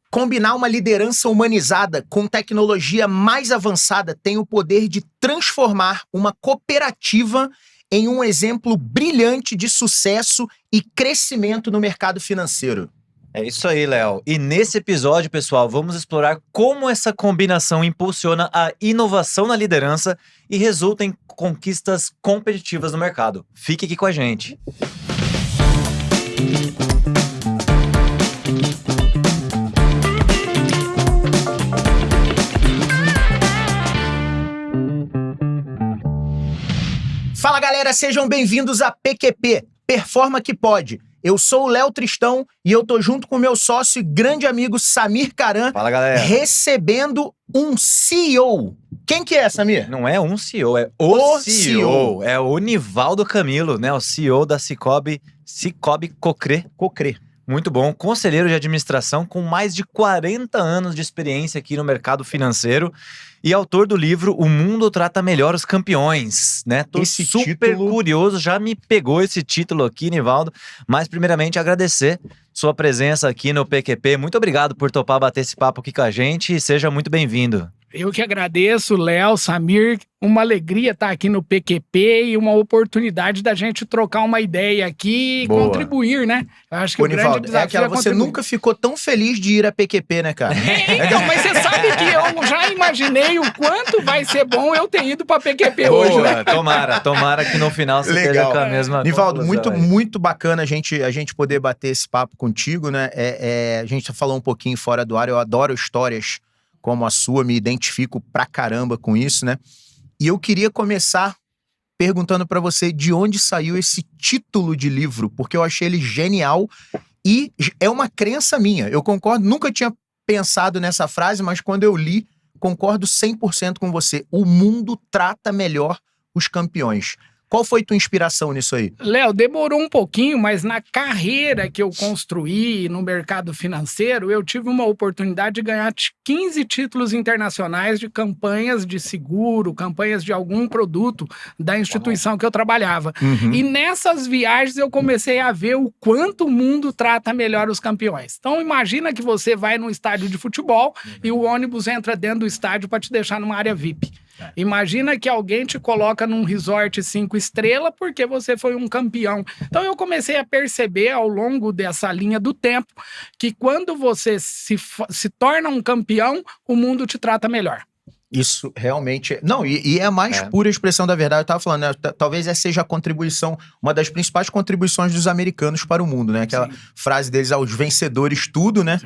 Combinar uma liderança humanizada com tecnologia mais avançada tem o poder de transformar uma cooperativa em um exemplo brilhante de sucesso e crescimento no mercado financeiro. É isso aí, Léo. E nesse episódio, pessoal, vamos explorar como essa combinação impulsiona a inovação na liderança e resulta em conquistas competitivas no mercado. Fique aqui com a gente. Fala, galera, sejam bem-vindos a PQP, Performa que Pode. Eu sou o Léo Tristão e eu tô junto com meu sócio e grande amigo Samir Caran. Fala, galera. Recebendo um CEO. Quem que é, Samir? Não é um CEO, é o CEO. É o Nivaldo Camilo, né? O CEO da Sicoob Cocre. Muito bom, conselheiro de administração com mais de 40 anos de experiência aqui no mercado financeiro e autor do livro O Mundo Trata Melhor os Campeões, né? Tô super curioso, já me pegou esse título aqui, Nivaldo, mas primeiramente agradecer sua presença aqui no PQP. Muito obrigado por topar bater esse papo aqui com a gente e seja muito bem-vindo. Eu que agradeço, Léo, Samir, uma alegria estar aqui no PQP e uma oportunidade da gente trocar uma ideia aqui e contribuir, né? Eu acho que o grande desafio é você nunca ficou tão feliz de ir a PQP, né, cara? Então, mas você sabe que eu já imaginei o quanto vai ser bom eu ter ido para PQP hoje, né? Tomara que no final você esteja com a mesma Nivaldo, muito bacana a gente poder bater esse papo contigo, né? A gente falou um pouquinho fora do ar, eu adoro histórias como a sua, me identifico pra caramba com isso, né? E eu queria começar perguntando pra você de onde saiu esse título de livro, porque eu achei ele genial e é uma crença minha. Eu concordo, nunca tinha pensado nessa frase, mas quando eu li, concordo 100% com você. O mundo trata melhor os campeões. Qual foi tua inspiração nisso aí? Léo, demorou um pouquinho, mas na carreira que eu construí no mercado financeiro, eu tive uma oportunidade de ganhar 15 títulos internacionais de campanhas de seguro, campanhas de algum produto da instituição que eu trabalhava. E nessas viagens eu comecei a ver o quanto o mundo trata melhor os campeões. Então imagina que você vai num estádio de futebol e o ônibus entra dentro do estádio para te deixar numa área VIP. Imagina que alguém te coloca num resort 5 estrelas porque você foi um campeão. Então eu comecei a perceber ao longo dessa linha do tempo que quando você se torna um campeão, o mundo te trata melhor. Isso realmente... Não, e é a mais pura expressão da verdade. Eu tava falando, né? Talvez essa seja a contribuição, uma das principais contribuições dos americanos para o mundo, né? Aquela frase deles, os vencedores tudo, né?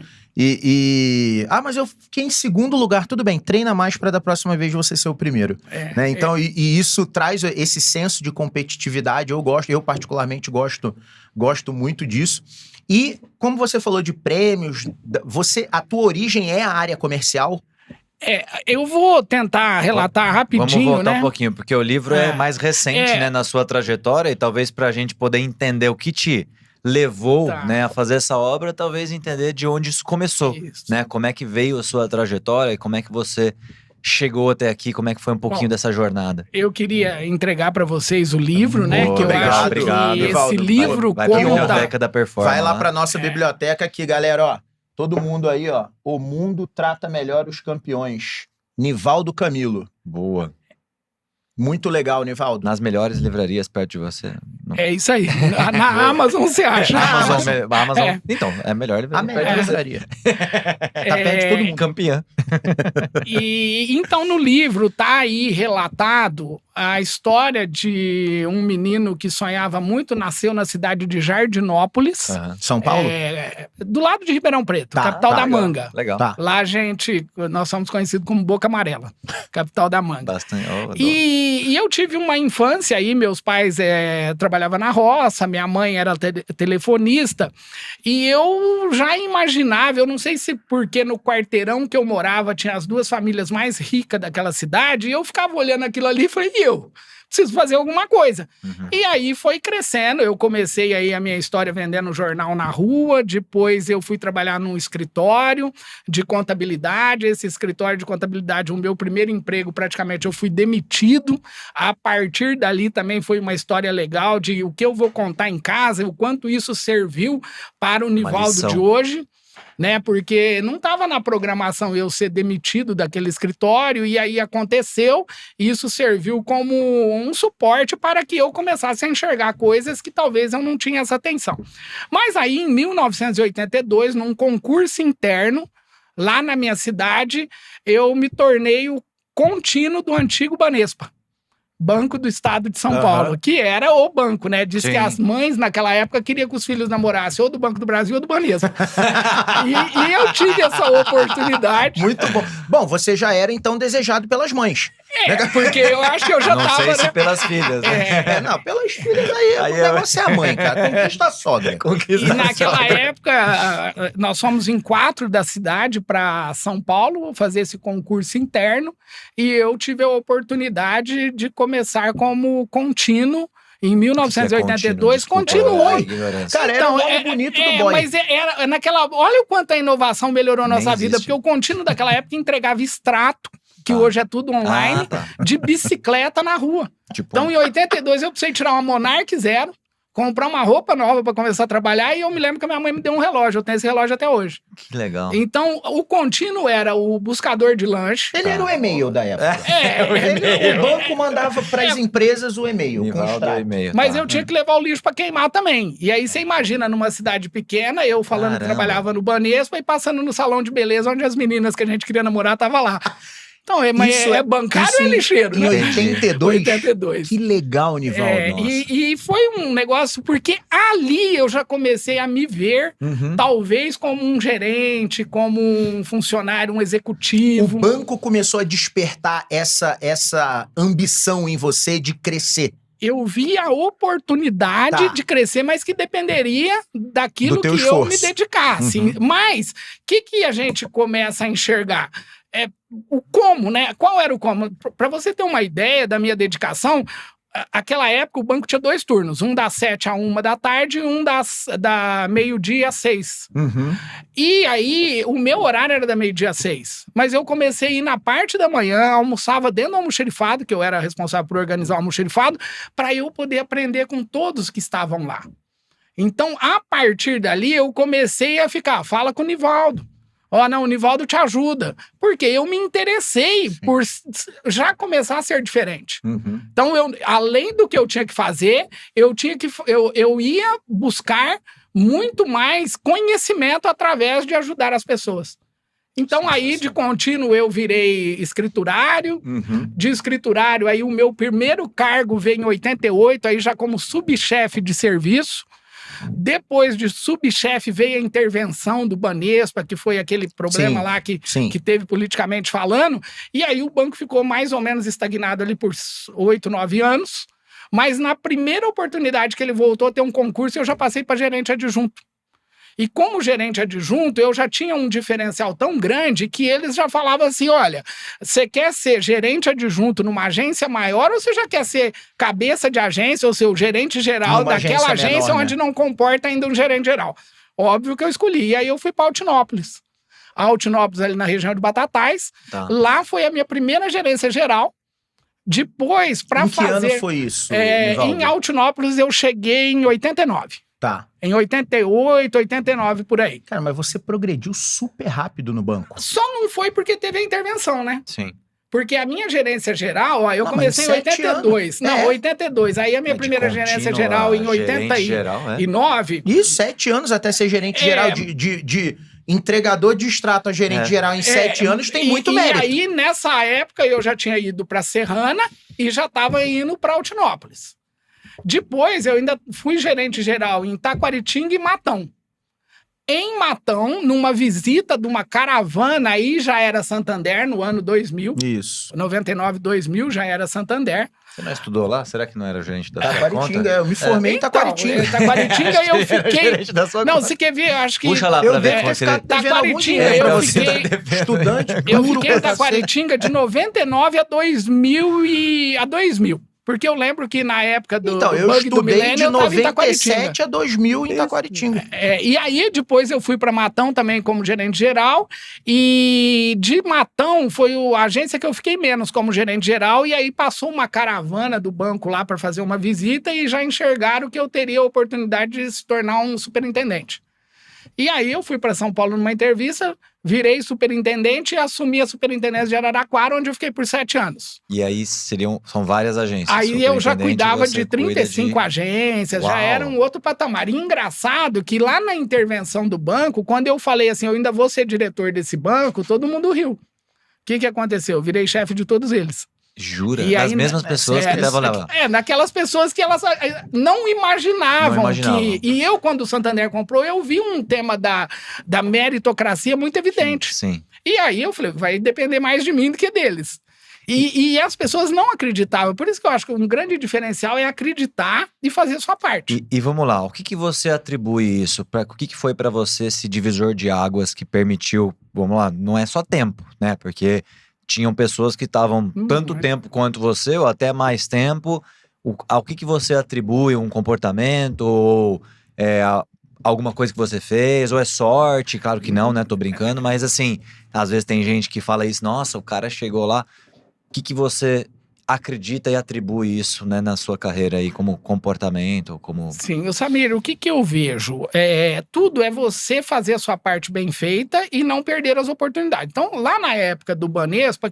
Mas eu fiquei em segundo lugar. Tudo bem, treina mais para da próxima vez você ser o primeiro. Né? Então, e isso traz esse senso de competitividade. Eu particularmente gosto muito disso. E como você falou de prêmios, a tua origem é a área comercial? Eu vou tentar relatar rapidinho, Vamos voltar um pouquinho, porque o livro é mais recente, né, na sua trajetória, e talvez pra gente poder entender o que te levou, né, a fazer essa obra, talvez entender de onde isso começou, né, como é que veio a sua trajetória e como é que você chegou até aqui, como é que foi um pouquinho dessa jornada. Eu queria entregar para vocês o livro, né, que eu obrigado, que esse livro vai pra Biblioteca da Performance. Vai lá pra nossa biblioteca aqui, galera, ó. Todo mundo aí, ó. O mundo trata melhor os campeões. Nivaldo Camilo. Boa. Muito legal, Nivaldo. Nas melhores livrarias perto de você. É isso aí. Na Amazon você acha. Amazon. Então, é a melhor livraria. A melhor livraria. Tá perto de todo mundo. Campeã. E então no livro tá aí relatado a história de um menino que sonhava muito, nasceu na cidade de Jardinópolis. São Paulo? Do lado de Ribeirão Preto, capital da manga. Legal. Lá nós somos conhecidos como Boca Amarela, capital da manga. Bastante. E eu tive uma infância aí, meus pais trabalhavam na roça, minha mãe era telefonista, e eu já imaginava, eu não sei se porque no quarteirão que eu morava tinha as duas famílias mais ricas daquela cidade, e eu ficava olhando aquilo ali e falei, eu preciso fazer alguma coisa. E aí foi crescendo, eu comecei aí a minha história vendendo jornal na rua, depois eu fui trabalhar num escritório de contabilidade, esse escritório de contabilidade, o meu primeiro emprego, praticamente eu fui demitido, a partir dali também foi uma história legal de o que eu vou contar em casa, o quanto isso serviu para o Nivaldo de hoje. né? Porque não estava na programação eu ser demitido daquele escritório, e aí aconteceu, e isso serviu como um suporte para que eu começasse a enxergar coisas que talvez eu não tinha essa atenção. Mas aí, em 1982, num concurso interno, lá na minha cidade, eu me tornei o contínuo do antigo Banespa. Banco do Estado de São Paulo, que era o banco, né? Diz que as mães, naquela época, queriam que os filhos namorassem ou do Banco do Brasil ou do Banespa. e eu tive essa oportunidade. Muito bom. Bom, você já era, então, desejado pelas mães. Porque eu acho que eu já não tava... Não sei se pelas filhas, né? Não, pelas filhas aí o negócio é a mãe, cara. Conquista a sogra. E naquela época, nós fomos em 4 da cidade para São Paulo fazer esse concurso interno, e eu tive a oportunidade de começar como contínuo em 1982, continuou. Cara, era o nome bonito do boy. Mas era naquela... Olha o quanto a inovação melhorou a nossa vida, porque o contínuo daquela época entregava extrato, que hoje é tudo online, de bicicleta na rua. Então, em 82, eu precisei tirar uma Monarch Zero, comprar uma roupa nova para começar a trabalhar, e eu me lembro que a minha mãe me deu um relógio. Eu tenho esse relógio até hoje. Que legal. Então, o contínuo era o buscador de lanche. Ele era o e-mail da época. O banco mandava para as empresas o e-mail. Mas eu tinha que levar o lixo para queimar também. E aí, você imagina, numa cidade pequena, eu falando que trabalhava no Banespa e passando no salão de beleza, onde as meninas que a gente queria namorar estavam lá. Então, mas é bancário ou é lixeiro? Em 82? 82. Que legal, Nivaldo. E foi um negócio, porque ali eu já comecei a me ver, talvez como um gerente, como um funcionário, um executivo. O banco começou a despertar essa ambição em você de crescer. Eu vi a oportunidade de crescer, mas que dependeria daquilo que eu me dedicasse. Mas, o que a gente começa a enxergar? O como, né? Qual era o como? Para você ter uma ideia da minha dedicação, aquela época o banco tinha 2 turnos, um das 7 à 1 da tarde e um da meio-dia às 6. E aí, o meu horário era da meio-dia às 6. Mas eu comecei a ir na parte da manhã, almoçava dentro do almoxerifado, que eu era responsável por organizar o almoxerifado, para eu poder aprender com todos que estavam lá. Então, a partir dali, eu comecei a ficar, fala com o Nivaldo. Não, o Nivaldo te ajuda. Porque eu me interessei por já começar a ser diferente. Então, além do que eu tinha que fazer, eu ia buscar muito mais conhecimento através de ajudar as pessoas. Então, aí, de contínuo, eu virei escriturário. De escriturário, aí o meu primeiro cargo veio em 88, aí já como subchefe de serviço. Depois de subchefe veio a intervenção do Banespa, que foi aquele problema lá que teve politicamente falando, e aí o banco ficou mais ou menos estagnado ali por 8, 9 anos, mas na primeira oportunidade que ele voltou a ter um concurso, eu já passei para gerente adjunto. E como gerente adjunto, eu já tinha um diferencial tão grande que eles já falavam assim, olha, você quer ser gerente adjunto numa agência maior ou você já quer ser cabeça de agência ou ser o gerente geral daquela agência menor, onde não comporta ainda um gerente geral? Óbvio que eu escolhi. E aí eu fui para Altinópolis. Altinópolis ali na região de Batatais. Lá foi a minha primeira gerência geral. Depois, para fazer... Em que ano foi isso, em Altinópolis eu cheguei em 89. Em 88, 89, por aí. Cara, mas você progrediu super rápido no banco. Só não foi porque teve a intervenção, né? Sim. Porque a minha gerência geral, eu comecei em 82. Não, 82. Aí a minha primeira gerência geral em 89. Isso, 7 anos até ser gerente geral de entregador de extrato a gerente geral em 7 anos tem muito mérito. E aí, nessa época, eu já tinha ido para Serrana e já estava indo para Altinópolis. Depois, eu ainda fui gerente geral em Taquaritinga e Matão. Em Matão, numa visita de uma caravana, aí já era Santander, no ano 2000. Isso. 99, 2000, já era Santander. Você não estudou lá? Será que não era gerente da sua conta? Eu me formei em Taquaritinga. Taquaritinga eu fiquei... Não, você quer ver, acho que... Puxa lá pra ver quanto ele... Taquaritinga, eu fiquei... Estudante. Eu fiquei em Taquaritinga de 99 a 2000. Porque eu lembro que na época do bug do milênio, eu estava em Taquaritinga. De 97 a 2000 em Taquaritinga. E aí, depois eu fui para Matão também como gerente geral. E de Matão foi a agência que eu fiquei menos como gerente geral. E aí passou uma caravana do banco lá para fazer uma visita e já enxergaram que eu teria a oportunidade de se tornar um superintendente. E aí eu fui para São Paulo numa entrevista, virei superintendente e assumi a superintendência de Araraquara, onde eu fiquei por 7 anos. E aí são várias agências. Aí eu já cuidava de 35 agências, Uau. já era um outro patamar. E engraçado que lá na intervenção do banco, quando eu falei assim, eu ainda vou ser diretor desse banco, todo mundo riu. O que aconteceu? Eu virei chefe de todos eles. Jura? E das aí, mesmas pessoas que estavam lá. Daquelas pessoas que elas não imaginavam que... E eu, quando o Santander comprou, eu vi um tema da meritocracia muito evidente. Sim. E aí eu falei, vai depender mais de mim do que deles. E as pessoas não acreditavam. Por isso que eu acho que um grande diferencial é acreditar e fazer a sua parte. E vamos lá, o que você atribui isso? O que foi para você esse divisor de águas que permitiu... Vamos lá, não é só tempo, né? Porque tinham pessoas que estavam tanto tempo quanto você, ou até mais tempo. Ao que você atribui um comportamento, ou alguma coisa que você fez, ou é sorte? Claro que não, né? Tô brincando, mas assim, às vezes tem gente que fala isso, nossa, o cara chegou lá. O que você acredita e atribui isso, né, na sua carreira aí, como comportamento, como... Sim, Samir, o que eu vejo? Tudo é você fazer a sua parte bem feita e não perder as oportunidades. Então, lá na época do Banespa,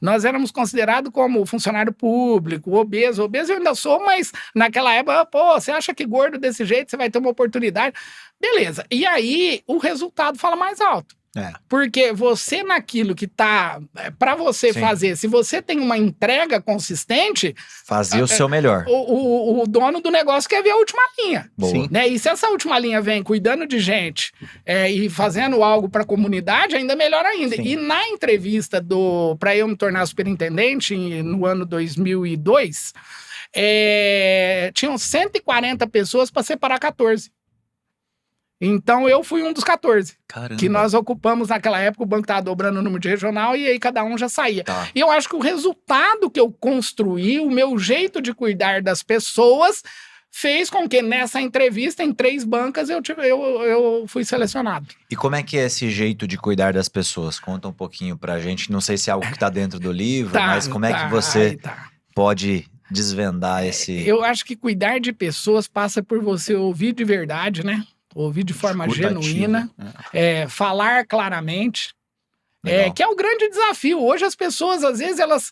nós éramos considerados como funcionário público, obeso eu ainda sou, mas naquela época, você acha que gordo desse jeito, você vai ter uma oportunidade. Beleza, e aí o resultado fala mais alto. Porque você naquilo que tá para você fazer, se você tem uma entrega consistente, fazer o seu melhor. O dono do negócio quer ver a última linha. Sim. Né? E se essa última linha vem cuidando de gente e fazendo algo para a comunidade, ainda melhor ainda. Sim. E na entrevista para eu me tornar superintendente no ano 2002, tinham 140 pessoas para separar 14. Então, eu fui um dos 14. Caramba. Que nós ocupamos naquela época, o banco estava dobrando o número de regional e aí cada um já saía. Tá. E eu acho que o resultado que eu construí, o meu jeito de cuidar das pessoas, fez com que nessa entrevista, em 3 bancas, eu fui selecionado. E como é que é esse jeito de cuidar das pessoas? Conta um pouquinho pra gente. Não sei se é algo que tá dentro do livro, mas como é que você pode desvendar esse... Eu acho que cuidar de pessoas passa por você ouvir de verdade, né? Ouvir de forma genuína, falar claramente, que é o grande desafio. Hoje as pessoas, às vezes, elas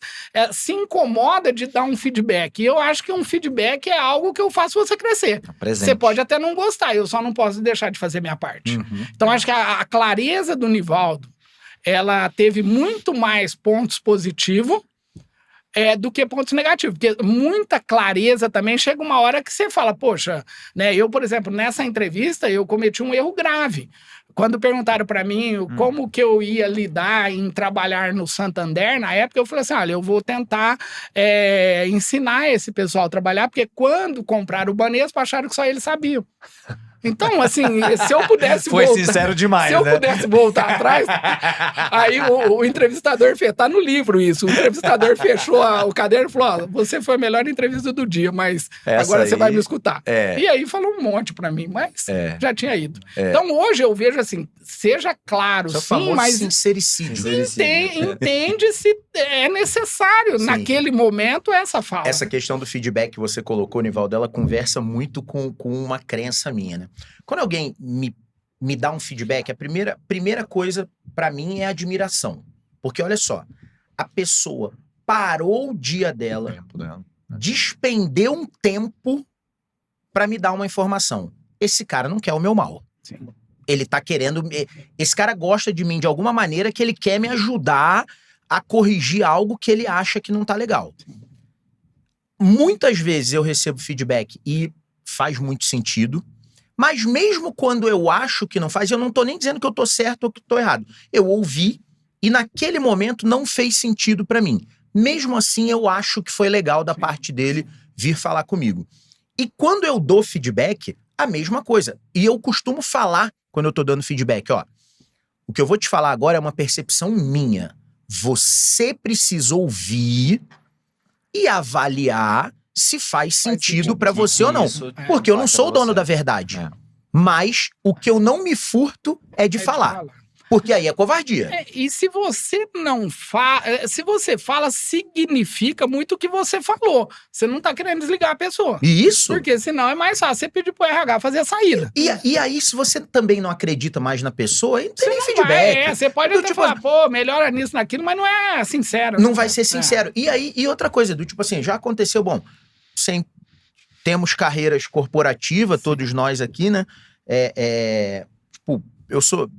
se incomodam de dar um feedback. E eu acho que um feedback é algo que eu faço você crescer. Você pode até não gostar, eu só não posso deixar de fazer minha parte. Uhum. Então, acho que a clareza do Nivaldo, ela teve muito mais pontos positivos do que pontos negativos, porque muita clareza também chega uma hora que você fala, poxa, né? Eu, por exemplo, nessa entrevista, eu cometi um erro grave. Quando perguntaram para mim como que eu ia lidar em trabalhar no Santander, na época eu falei assim, olha, eu vou tentar ensinar esse pessoal a trabalhar, porque quando compraram o Banespa, acharam que só eles sabiam. Então, assim, se eu pudesse Foi sincero demais, se eu pudesse voltar atrás, aí o entrevistador tá no livro isso, o entrevistador fechou o caderno e falou, você foi a melhor entrevista do dia, mas agora você vai me escutar. E aí falou um monte pra mim, mas já tinha ido. Então, hoje eu vejo assim, seja claro, sim, mas sincericídio. Entende se é necessário, naquele momento, essa fala. Essa questão do feedback que você colocou, Nivaldo, ela conversa muito com uma crença minha, né? Quando alguém me dá um feedback, a primeira coisa pra mim é admiração. Porque olha só, a pessoa parou o dia dela, despendeu um tempo pra me dar uma informação. Esse cara não quer o meu mal. Sim. Ele tá querendo... Esse cara gosta de mim de alguma maneira que ele quer me ajudar a corrigir algo que ele acha que não tá legal. Sim. Muitas vezes eu recebo feedback e faz muito sentido, mas mesmo quando eu acho que não faz, eu não tô nem dizendo que eu tô certo ou que tô errado. Eu ouvi e naquele momento não fez sentido pra mim. Mesmo assim, eu acho que foi legal da parte dele vir falar comigo. E quando eu dou feedback, a mesma coisa. E eu costumo falar, quando eu tô dando feedback, ó, o que eu vou te falar agora é uma percepção minha. Você precisa ouvir e avaliar se faz sentido pra você ou não. Porque eu não sou o dono da verdade. Mas o que eu não me furto é de falar. Porque aí é covardia. E se você não fala, se você fala, significa muito o que você falou. Você não tá querendo desligar a pessoa. Isso. Porque senão é mais fácil você pedir pro RH fazer a saída. E aí, se você também não acredita mais na pessoa, aí não tem nem não feedback. Vai, você pode até falar, pô, melhora nisso, naquilo, mas não é sincero. Não vai ser sincero. E aí, e outra coisa, do tipo assim, já aconteceu, bom, temos carreiras corporativas, todos nós aqui, né? Tipo,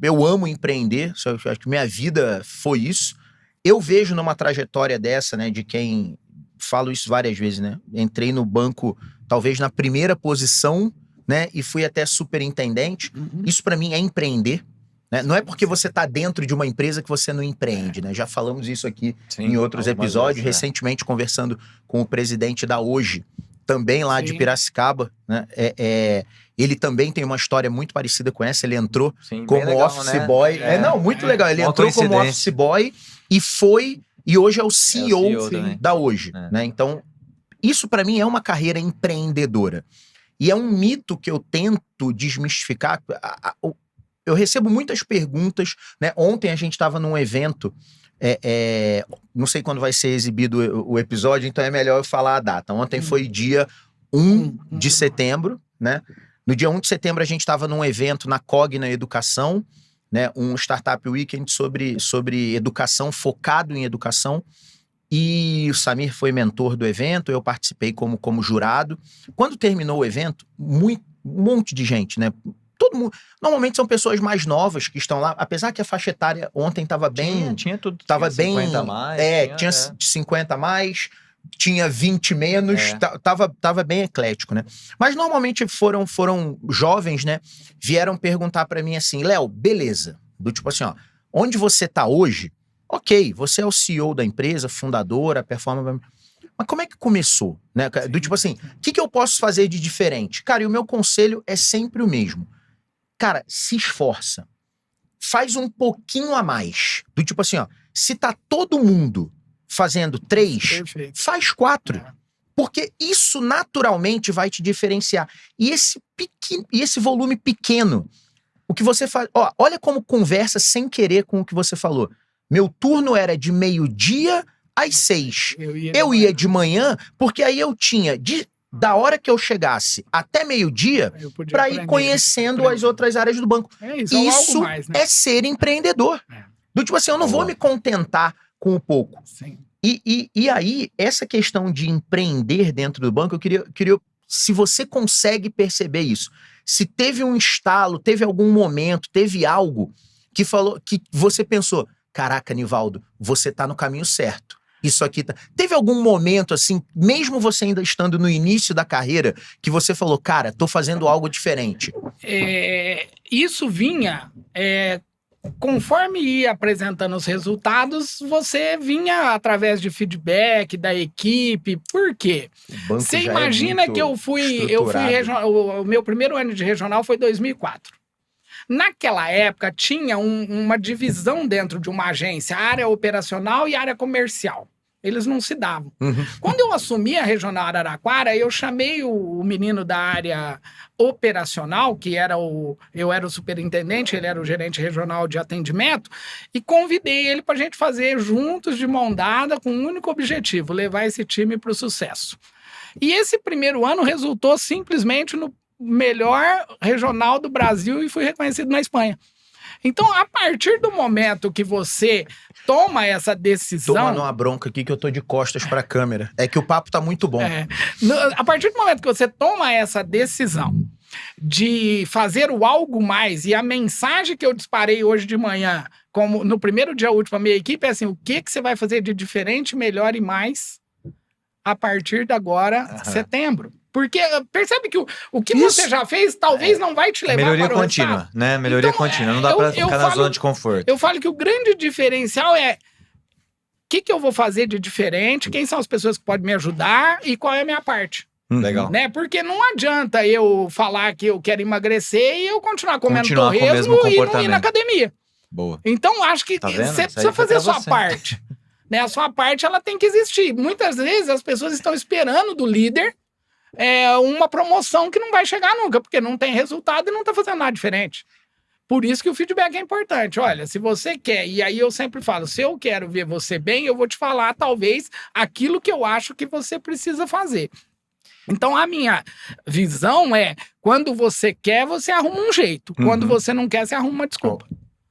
eu amo empreender, acho que minha vida foi isso. Eu vejo numa trajetória dessa, né, de quem, falo isso várias vezes, né? Entrei no banco, talvez na primeira posição, né? E fui até superintendente. Isso pra mim é empreender. Né? Não é porque você tá dentro de uma empresa que você não empreende, né? Já falamos isso aqui em outros episódios, recentemente conversando com o presidente da Hoje, também lá de Piracicaba, né? Ele também tem uma história muito parecida com essa. Ele entrou como legal, office boy. Muito legal. Ele entrou como office boy e hoje é o CEO da Hoje. Né? Então, isso pra mim é uma carreira empreendedora. E é um mito que eu tento desmistificar. Eu recebo muitas perguntas, né? Ontem a gente estava num evento, não sei quando vai ser exibido o episódio, então é melhor eu falar a data. Ontem foi dia 1 de setembro, né? No dia 1 de setembro a gente estava num evento na Cogna Educação, né? Um Startup Weekend sobre educação, focado em educação. E o Samir foi mentor do evento, eu participei como jurado. Quando terminou o evento, um monte de gente, né? Todo mundo, normalmente são pessoas mais novas que estão lá, apesar que a faixa etária ontem estava bem... Tinha tudo, tava tinha bem, 50 a mais. Tinha 50 a mais, tinha 20 menos, tava bem eclético, né? Mas normalmente foram jovens, né? Vieram perguntar pra mim assim, Léo, beleza, do tipo assim, ó, onde você tá hoje? Ok, você é o CEO da empresa, fundadora, performance... Mas como é que começou? Né? Do tipo assim, o que eu posso fazer de diferente? Cara, e o meu conselho é sempre o mesmo. Cara, se esforça. Faz um pouquinho a mais. Do tipo assim, ó, se tá todo mundo fazendo 3, faz 4. Porque isso naturalmente vai te diferenciar. E esse volume pequeno, o que você faz... Ó, olha como conversa sem querer com o que você falou. Meu turno era de 12:00 às 6. Eu ia de manhã, porque aí eu tinha... Da hora que eu chegasse até 12:00 para ir conhecendo as outras áreas do banco. Isso mais, né? É ser empreendedor. Do tipo assim, eu não vou me contentar com o pouco. Sim. E aí, essa questão de empreender dentro do banco, eu queria se você consegue perceber isso. Se teve um estalo, teve algum momento, teve algo que você pensou, caraca, Nivaldo, você tá no caminho certo. Isso aqui tá... Teve algum momento, assim, mesmo você ainda estando no início da carreira, que você falou, cara, tô fazendo algo diferente? Isso vinha... Conforme ia apresentando os resultados, você vinha através de feedback da equipe. Por quê? Você imagina que eu fui o meu primeiro ano de regional foi 2004. Naquela época, tinha uma divisão dentro de uma agência, área operacional e área comercial. Eles não se davam. Quando eu assumi a Regional Araraquara, eu chamei o menino da área operacional, que eu era o superintendente, ele era o gerente regional de atendimento, e convidei ele para a gente fazer juntos, de mão dada, com um único objetivo, levar esse time para o sucesso. E esse primeiro ano resultou simplesmente no melhor regional do Brasil e fui reconhecido na Espanha. Então, a partir do momento que você toma essa decisão... Tomando uma bronca aqui que eu tô de costas pra câmera. É que o papo tá muito bom. A partir do momento que você toma essa decisão de fazer o algo mais, e a mensagem que eu disparei hoje de manhã, como no primeiro dia útil pra minha equipe, é assim, o que você vai fazer de diferente, melhor e mais a partir de agora, setembro. Porque percebe que o que você já fez talvez não vai te levar melhoria para o contínua, resultado. né? Melhoria contínua. Não dá para ficar na zona de conforto. Eu falo que o grande diferencial é o que eu vou fazer de diferente, quem são as pessoas que podem me ajudar e qual é a minha parte. Legal. Né? Porque não adianta eu falar que eu quero emagrecer e eu continuar comendo torresmo e não ir na academia. Boa. Então, acho que você precisa fazer a sua parte. Né? A sua parte, ela tem que existir. Muitas vezes as pessoas estão esperando do líder uma promoção que não vai chegar nunca, porque não tem resultado e não tá fazendo nada diferente. Por isso que o feedback é importante. Olha, se você quer, e aí eu sempre falo, se eu quero ver você bem, eu vou te falar, talvez, aquilo que eu acho que você precisa fazer. Então, a minha visão é, quando você quer, você arruma um jeito. Quando você não quer, você arruma uma desculpa.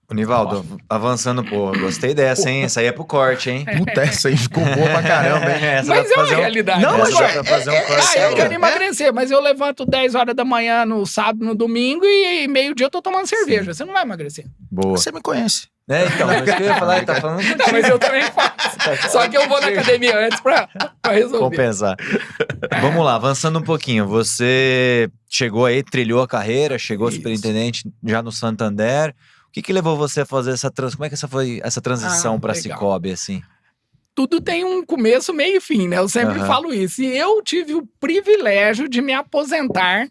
O Nivaldo, avançando, pô, gostei dessa, hein? Essa aí é pro corte, hein? Puta, essa aí ficou boa pra caramba, hein? Mas é uma realidade. Não, mas dá pra fazer um corte. Eu quero emagrecer, mas eu levanto 10 horas da manhã no sábado, no domingo e meio-dia eu tô tomando cerveja. Você não vai emagrecer. Boa. Você me conhece. Então, mas que eu ia falar, ele tá falando Não, mas eu também faço. Só que eu vou na academia antes pra resolver. compensar. Vamos lá, avançando um pouquinho. Você chegou aí, trilhou a carreira, chegou superintendente já no Santander. O que levou você a fazer como é que foi essa transição para a Sicoob, assim? Tudo tem um começo, meio e fim, né? Eu sempre falo isso. E eu tive o privilégio de me aposentar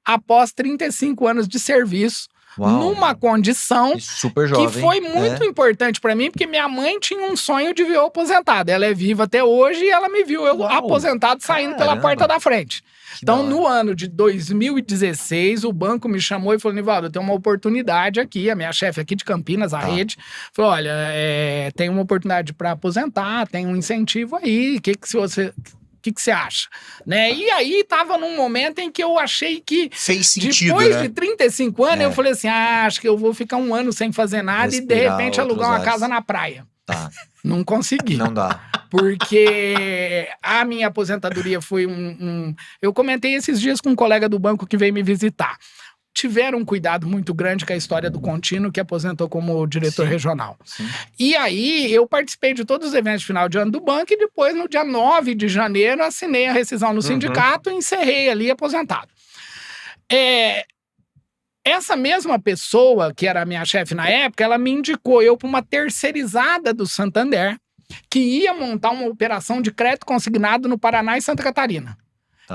após 35 anos de serviço. Uau. Numa condição super jovem, que foi muito importante pra mim, porque minha mãe tinha um sonho de ver eu aposentado. Ela é viva até hoje e ela me viu eu aposentado saindo pela porta da frente. Então, no ano de 2016, o banco me chamou e falou, Nivaldo, eu tenho uma oportunidade aqui, a minha chefe aqui de Campinas, a rede, falou, olha, tem uma oportunidade para aposentar, tem um incentivo aí, o que você acha? Né? E aí, tava num momento em que eu achei que... Fez sentido, depois de 35 anos, eu falei assim, acho que eu vou ficar um ano sem fazer nada e, de repente, alugar uma casa na praia. Não consegui. Não dá. Porque a minha aposentadoria foi Eu comentei esses dias com um colega do banco que veio me visitar. Tiveram um cuidado muito grande com a história do Contínuo, que aposentou como diretor regional. Sim. E aí, eu participei de todos os eventos de final de ano do banco e depois, no dia 9 de janeiro, assinei a rescisão no sindicato e encerrei ali aposentado. Essa mesma pessoa, que era a minha chefe na época, ela me indicou eu para uma terceirizada do Santander, que ia montar uma operação de crédito consignado no Paraná e Santa Catarina.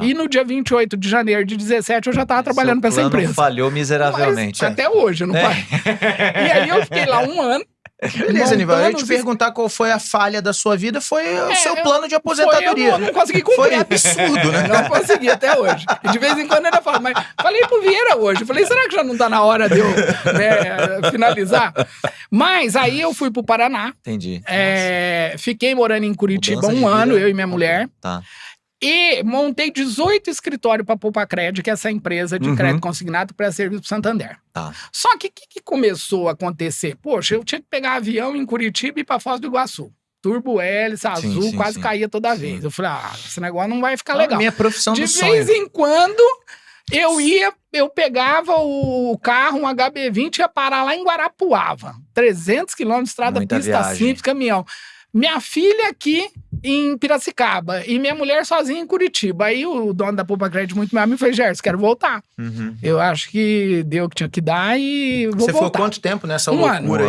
E no dia 28 de janeiro de 17 eu já estava trabalhando para essa empresa. Falhou miseravelmente. Mas, até hoje, não parei. E aí eu fiquei lá um ano. Beleza, Nivaldo, eu ia te perguntar qual foi a falha da sua vida, foi o seu plano de aposentadoria. Eu não consegui cumprir. Foi absurdo, né? Não consegui até hoje. E de vez em quando eu ainda falo, mas falei pro Vieira hoje, falei, será que já não tá na hora de eu finalizar? Mas aí eu fui pro Paraná. Entendi. Fiquei morando em Curitiba um ano, eu e minha mulher. Tá. E montei 18 escritórios para Poupa Crédito, que é essa empresa de crédito consignado para serviço pro Santander. Só que o que começou a acontecer? Poxa, eu tinha que pegar avião em Curitiba e ir para Foz do Iguaçu. Turbo hélice, azul, quase caía toda vez. Eu falei, esse negócio não vai ficar legal. Minha profissão do sonho. De vez em quando, eu pegava o carro, um HB20, ia parar lá em Guarapuava. 300 quilômetros de estrada, pista simples, caminhão. Minha filha aqui em Piracicaba e minha mulher sozinha em Curitiba. Aí o dono da Poupa Crédito, muito meu amigo, falou, Gerson, quero voltar. Eu acho que deu o que tinha que dar e vou voltar. Você ficou quanto tempo nessa loucura?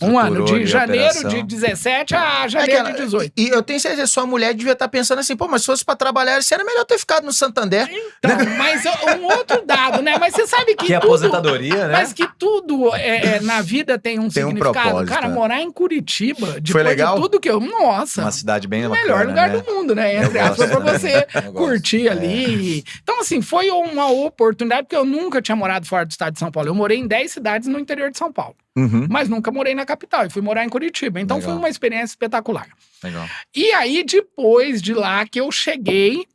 Um ano, de janeiro de 17 a janeiro de 18. E eu tenho certeza que sua mulher devia estar pensando assim, pô, mas se fosse pra trabalhar, era melhor ter ficado no Santander. Então, mas um outro dado, né? Mas você sabe que aposentadoria, né? Mas que tudo na vida tem um significado. Propósito. Cara, morar em Curitiba, depois foi legal? de tudo que eu... Nossa! Uma cidade bem bacana, melhor lugar do mundo, né? Entre aspas, pra você curtir ali. Então, assim, foi uma oportunidade, porque eu nunca tinha morado fora do estado de São Paulo. Eu morei em 10 cidades no interior de São Paulo. Mas nunca morei na capital. E fui morar em Curitiba. Então, foi uma experiência espetacular. E aí, depois de lá que eu cheguei,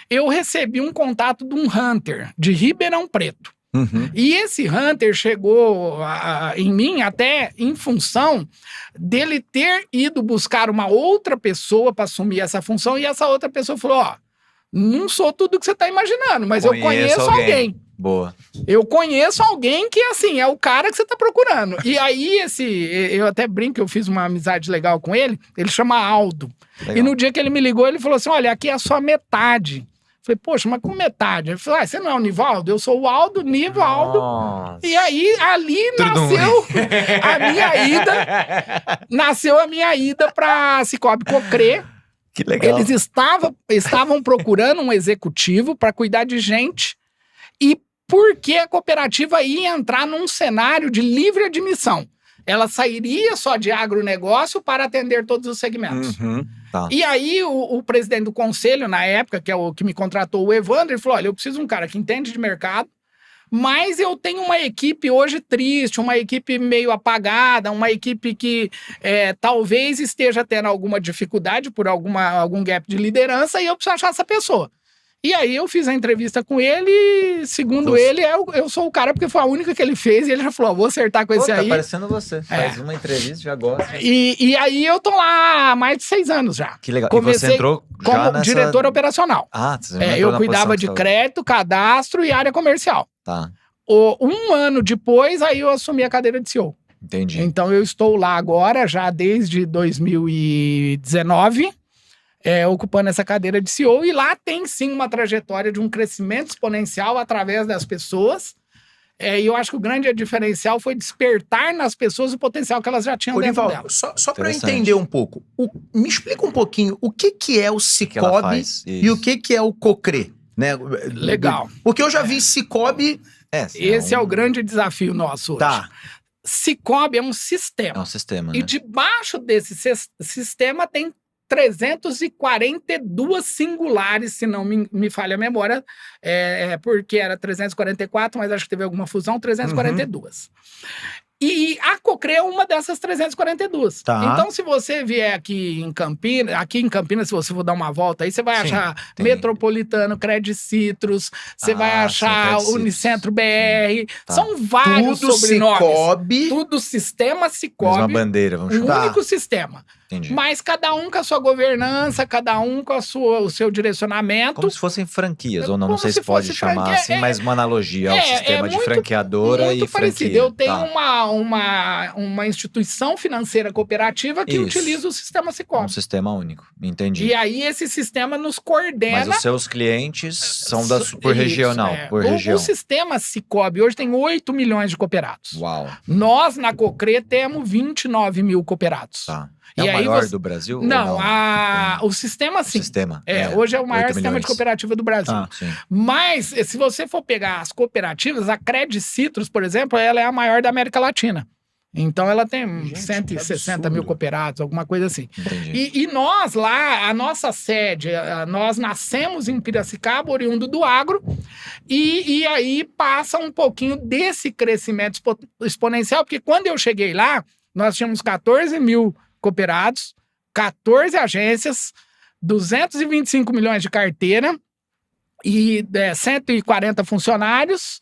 eu recebi um contato de um hunter de Ribeirão Preto. E esse hunter chegou em mim até em função dele ter ido buscar uma outra pessoa para assumir essa função, e essa outra pessoa falou, não sou tudo que você tá imaginando, mas eu conheço alguém. Boa. Eu conheço alguém que, assim, é o cara que você tá procurando. E aí, eu até brinco, eu fiz uma amizade legal com ele chama Aldo. Legal. E no dia que ele me ligou, ele falou assim, olha, aqui é só metade. Falei, poxa, mas com metade? Ele falou, você não é o Nivaldo? Eu sou o Aldo, Nivaldo. Nossa. E aí, ali nasceu a minha ida. Nasceu a minha ida pra Sicoob Cocré. Que legal. Eles estavam procurando um executivo para cuidar de gente. E porque a cooperativa ia entrar num cenário de livre admissão. Ela sairia só de agronegócio para atender todos os segmentos. E aí, o presidente do conselho, na época, que é o que me contratou, o Evandro, ele falou, olha, eu preciso de um cara que entende de mercado, Mas eu tenho uma equipe hoje triste, uma equipe meio apagada, uma equipe que talvez esteja tendo alguma dificuldade por algum gap de liderança e eu preciso achar essa pessoa. E aí eu fiz a entrevista com ele e, segundo ele, eu sou o cara, porque foi a única que ele fez e ele já falou, vou acertar com esse aí. Tá parecendo você. Faz uma entrevista, já gosta. E aí eu tô lá há mais de 6 anos já. Que legal. Comecei e você entrou como diretor operacional. Você entrou eu na cuidava de crédito, cadastro e área comercial. Tá. 1 ano depois, aí eu assumi a cadeira de CEO. Entendi. Então eu estou lá agora, já desde 2019, ocupando essa cadeira de CEO, e lá tem sim uma trajetória de um crescimento exponencial através das pessoas. E eu acho que o grande diferencial foi despertar nas pessoas o potencial que elas já tinham dentro delas. Só para eu entender um pouco, me explica um pouquinho o que é o Cicobi e o que é o Cocre, né? Legal. Porque eu já vi Cicobi... Esse é o grande desafio nosso hoje. Tá. Cicobi é um sistema. É um sistema, né? E debaixo desse sistema tem 342 singulares, se não me falha a memória, porque era 344, mas acho que teve alguma fusão, 342. E a Cocre é uma dessas 342. Tá. Então, se você vier aqui em Campinas, se você for dar uma volta aí, você vai achar Metropolitano, Credit Citrus, você vai achar Unicentro BR. Tá. São vários sobrenomes. Cicobi. Tudo sistema Cicobi. Mesma bandeira, vamos chamar. Um único sistema. Entendi. Mas cada um com a sua governança, cada um com o seu direcionamento. Como se fossem franquias, ou não? Não Como sei se pode chamar franquia, assim, mas uma analogia ao sistema de franqueadora muito e franquia. parecido. Eu tenho Tá. uma instituição financeira cooperativa que utiliza o sistema Cicobi. Um sistema único, entendi. E aí esse sistema nos coordena. Mas os seus clientes são por regional, por região. O sistema Cicobi hoje tem 8 milhões de cooperados. Uau. Nós, na Cocre, temos 29 mil cooperados. Tá. E É o aí maior do Brasil? Não, o sistema sim. O sistema. Hoje é o maior 8 sistema milhões. de cooperativa do Brasil. Sim. Mas, se você for pegar as cooperativas, a Credit Citrus, por exemplo, ela é a maior da América Latina. Então, ela tem 160 mil cooperados, alguma coisa assim. Entendi. E nós lá, a nossa sede, nós nascemos em Piracicaba, oriundo do agro, e aí passa um pouquinho desse crescimento exponencial, porque quando eu cheguei lá, nós tínhamos 14 mil cooperados, 14 agências, 225 milhões de carteira e 140 funcionários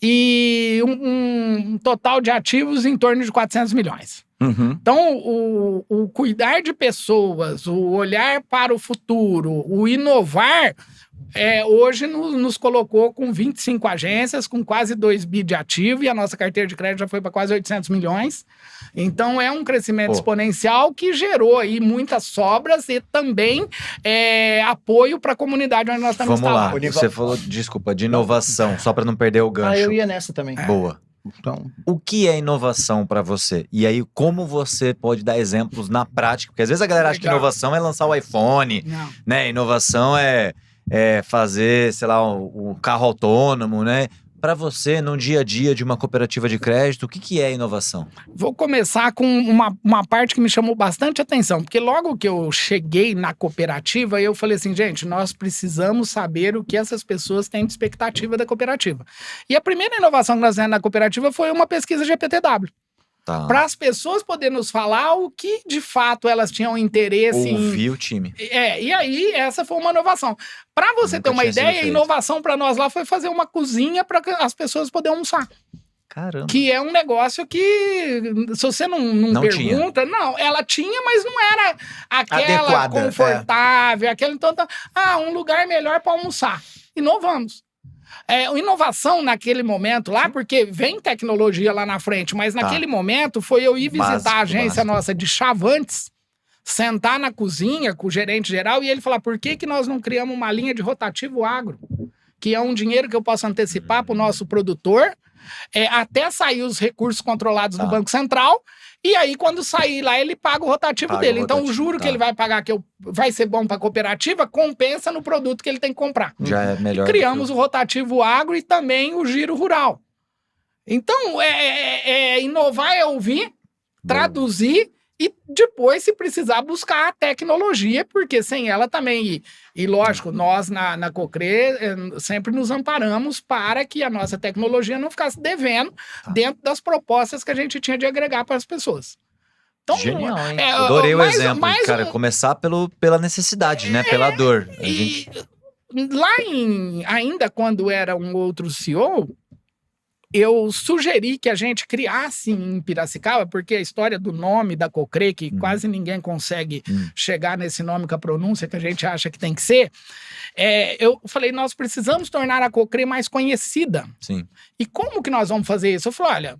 e um total de ativos em torno de 400 milhões. Uhum. Então, o cuidar de pessoas, o olhar para o futuro, o inovar, hoje nos colocou com 25 agências, com quase 2 bi de ativo, e a nossa carteira de crédito já foi para quase 800 milhões. Então, é um crescimento exponencial que gerou aí muitas sobras e também apoio para a comunidade onde nós estamos instalados. Vamos lá, você falou, desculpa, de inovação, só para não perder o gancho. Eu ia nessa também. Boa. Então, o que é inovação para você? E aí, como você pode dar exemplos na prática? Porque às vezes a galera acha que inovação é lançar o iPhone, né? Inovação é fazer, sei lá, o carro autônomo, né? Para você, no dia a dia de uma cooperativa de crédito, o que é inovação? Vou começar com uma parte que me chamou bastante atenção, porque logo que eu cheguei na cooperativa, eu falei assim, gente, nós precisamos saber o que essas pessoas têm de expectativa da cooperativa. E a primeira inovação que nós fizemos na cooperativa foi uma pesquisa GPTW. Tá. Para as pessoas poderem nos falar o que de fato elas tinham interesse em... Ouvir o time. E aí essa foi uma inovação. Para você ter uma ideia, a inovação para nós lá foi fazer uma cozinha para as pessoas poderem almoçar. Caramba. Que é um negócio que, se você não pergunta... Não, ela tinha, mas não era aquela adequada, confortável, aquela... Então, um lugar melhor para almoçar. Inovamos. Inovação naquele momento lá, porque vem tecnologia lá na frente, mas naquele momento foi eu ir visitar a agência nossa de Chavantes, sentar na cozinha com o gerente geral e ele falar, por que nós não criamos uma linha de rotativo agro? Que é um dinheiro que eu posso antecipar para o nosso produtor, até sair os recursos controlados do Banco Central, e aí quando sair lá ele paga o rotativo dele. Então o juro que ele vai pagar, que vai ser bom para a cooperativa, compensa no produto que ele tem que comprar. Já é melhor. E criamos o rotativo agro e também o giro rural. Então, inovar é ouvir, traduzir E depois, se precisar, buscar a tecnologia, porque sem ela também... E lógico, nós na Cocre sempre nos amparamos para que a nossa tecnologia não ficasse devendo dentro das propostas que a gente tinha de agregar para as pessoas. Então, genial, hein? Adorei o exemplo. Cara, começar pela necessidade, né? Pela dor. Lá ainda quando era um outro CEO, eu sugeri que a gente criasse em Piracicaba, porque a história do nome da Cocre, que quase ninguém consegue chegar nesse nome com a pronúncia que a gente acha que tem que ser, eu falei, nós precisamos tornar a Cocre mais conhecida. Sim. E como que nós vamos fazer isso? Eu falei, olha...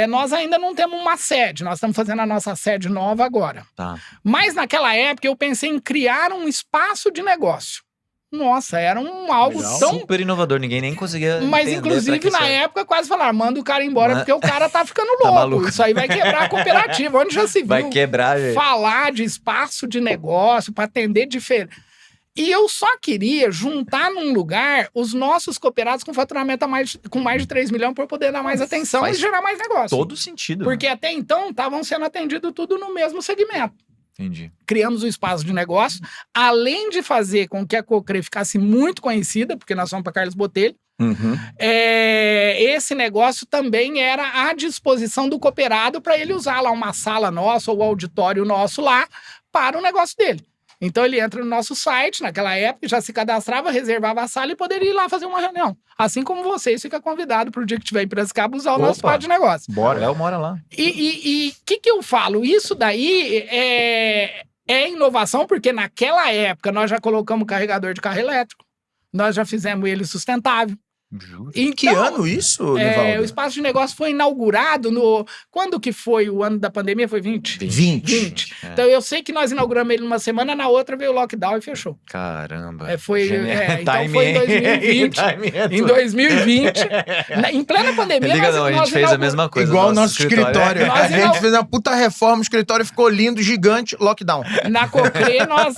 nós ainda não temos uma sede, nós estamos fazendo a nossa sede nova agora. Tá. Mas naquela época eu pensei em criar um espaço de negócio. Nossa, era algo Legal. tão... Super inovador, ninguém nem conseguia Mas inclusive na época quase falaram, manda o cara embora porque o cara tá ficando louco. maluco. Isso aí vai quebrar a cooperativa, onde já se viu. Vai quebrar, gente. Falar de espaço de negócio para atender diferente. E eu só queria juntar num lugar os nossos cooperados com faturamento com mais de 3 milhões para poder dar mais atenção e gerar mais negócio. Todo sentido. Porque até então estavam sendo atendidos tudo no mesmo segmento. Entendi. Criamos o espaço de negócio, além de fazer com que a Cocre ficasse muito conhecida, porque nós fomos para Carlos Botelho, esse negócio também era à disposição do cooperado para ele usar lá uma sala nossa ou auditório nosso lá para o negócio dele. Então ele entra no nosso site, naquela época, já se cadastrava, reservava a sala e poderia ir lá fazer uma reunião. Assim como vocês, fica convidado para o dia que tiver em Piracicaba usar o nosso espaço de negócio. Bora, Léo mora lá. E o que eu falo? Isso daí é inovação, porque naquela época nós já colocamos carregador de carro elétrico, nós já fizemos ele sustentável. Juro. Em que ano isso, Nivaldo? O espaço de negócio foi inaugurado no... Quando que foi o ano da pandemia? Foi 20? 20. Então eu sei que nós inauguramos ele numa semana, na outra veio o lockdown e fechou. Caramba. Então foi em 2020. Em 2020, em plena pandemia, a gente fez a mesma coisa. Igual o nosso escritório. A gente fez uma puta reforma, o escritório ficou lindo, gigante, lockdown. Na Cocre, nós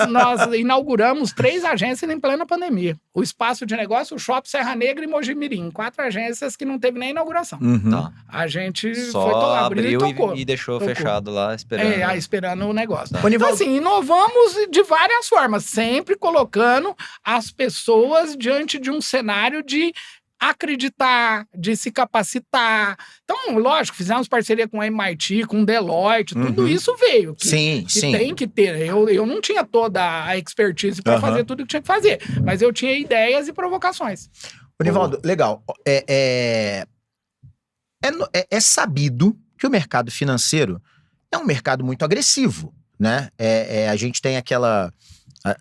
inauguramos 3 agências em plena pandemia. O espaço de negócio, o Shopping Serra Negra e Mojimirim. 4 agências que não teve nem inauguração. Tá. A gente só abriu e tocou. E deixou fechado lá, esperando. Esperando o negócio. Tá. Então, assim, inovamos de várias formas, sempre colocando as pessoas diante de um cenário de acreditar, de se capacitar. Então, lógico, fizemos parceria com a MIT, com o Deloitte, tudo isso veio. Sim. Tem que ter. Eu não tinha toda a expertise para fazer tudo que tinha que fazer, mas eu tinha ideias e provocações. Nivaldo, legal. É sabido que o mercado financeiro é um mercado muito agressivo, né? A gente tem aquela...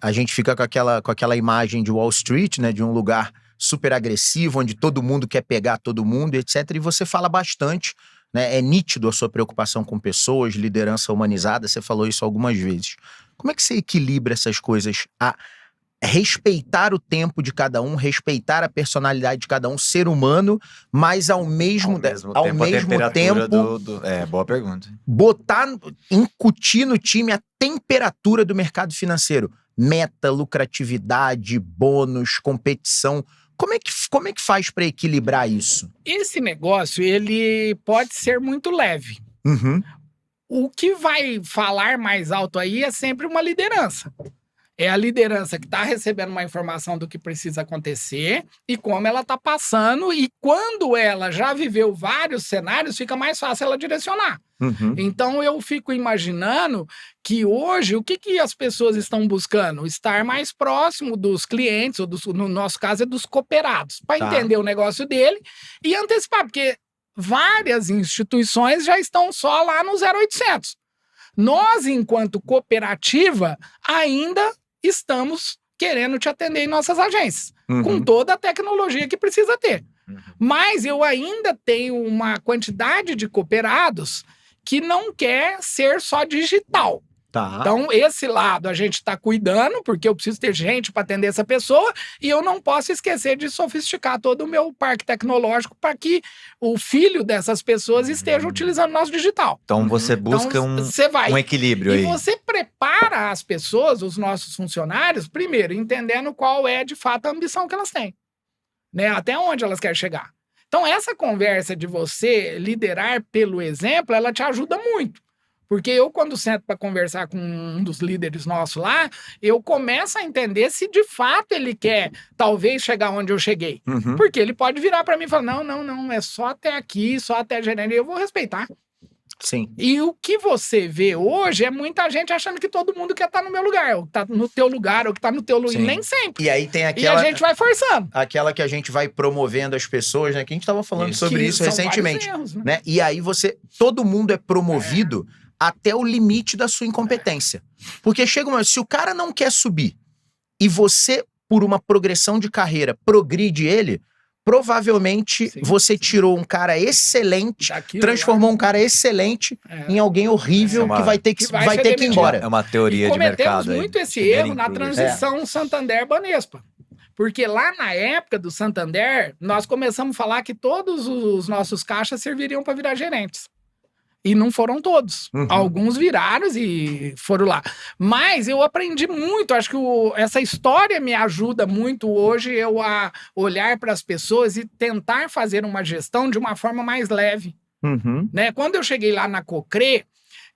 A gente fica com aquela imagem de Wall Street, né? De um lugar super agressivo, onde todo mundo quer pegar todo mundo, etc. E você fala bastante, né? É nítido a sua preocupação com pessoas, liderança humanizada, você falou isso algumas vezes. Como é que você equilibra essas coisas? Respeitar o tempo de cada um, respeitar a personalidade de cada um, ser humano, mas ao mesmo tempo boa pergunta. Incutir no time a temperatura do mercado financeiro. Meta, lucratividade, bônus, competição. Como é que faz para equilibrar isso? Esse negócio, ele pode ser muito leve. O que vai falar mais alto aí é sempre uma liderança. É a liderança que está recebendo uma informação do que precisa acontecer e como ela está passando. E quando ela já viveu vários cenários, fica mais fácil ela direcionar. Então, eu fico imaginando que hoje, o que as pessoas estão buscando? Estar mais próximo dos clientes, ou no nosso caso, é dos cooperados, para entender o negócio dele e antecipar, porque várias instituições já estão só lá no 0800. Nós, enquanto cooperativa, ainda estamos querendo te atender em nossas agências, com toda a tecnologia que precisa ter. Mas eu ainda tenho uma quantidade de cooperados que não quer ser só digital. Então, esse lado a gente está cuidando, porque eu preciso ter gente para atender essa pessoa, e eu não posso esquecer de sofisticar todo o meu parque tecnológico para que o filho dessas pessoas esteja utilizando o nosso digital. Então, você busca um equilíbrio aí. E você prepara as pessoas, os nossos funcionários, primeiro, entendendo qual é, de fato, a ambição que elas têm, né? Até onde elas querem chegar. Então, essa conversa de você liderar pelo exemplo, ela te ajuda muito. Porque eu, quando sento para conversar com um dos líderes nossos lá, eu começo a entender se de fato ele quer, talvez, chegar onde eu cheguei. Uhum. Porque ele pode virar para mim e falar, não, é só até aqui, só até gerente, eu vou respeitar. Sim. E o que você vê hoje é muita gente achando que todo mundo quer estar no meu lugar, ou que tá no teu lugar, ou que tá no teu lugar, nem sempre. E aí tem E aquela... a gente vai forçando. Aquela que a gente vai promovendo as pessoas, né? Que a gente tava falando sobre Que isso são recentemente. vários erros, Né? E aí todo mundo é promovido até o limite da sua incompetência. Porque chega uma... Se o cara não quer subir e você, por uma progressão de carreira, progride ele, provavelmente você tirou um cara excelente, transformou um cara excelente em alguém horrível que vai ter que ir embora. É uma teoria de mercado. Cometemos muito esse erro na transição Santander-Banespa. Porque lá na época do Santander, nós começamos a falar que todos os nossos caixas serviriam para virar gerentes. E não foram todos. Uhum. Alguns viraram e foram lá. Mas eu aprendi muito. Acho que essa história me ajuda muito hoje eu a olhar para as pessoas e tentar fazer uma gestão de uma forma mais leve. Uhum. Né? Quando eu cheguei lá na Cocrê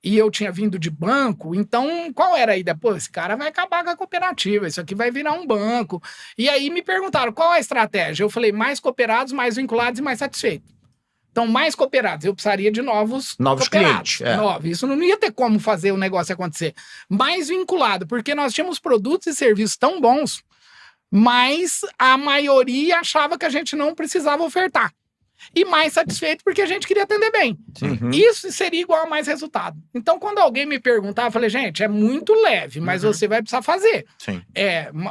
e eu tinha vindo de banco, então qual era a ideia? Pô, esse cara vai acabar com a cooperativa, isso aqui vai virar um banco. E aí me perguntaram, qual a estratégia? Eu falei, mais cooperados, mais vinculados e mais satisfeitos. Então, mais cooperados. Eu precisaria de novos clientes. Novos. Isso não ia ter como fazer o negócio acontecer. Mais vinculado, porque nós tínhamos produtos e serviços tão bons, mas a maioria achava que a gente não precisava ofertar. E mais satisfeito porque a gente queria atender bem. Uhum. Isso seria igual a mais resultado. Então, quando alguém me perguntava, eu falei, gente, é muito leve, mas você vai precisar fazer. Sim.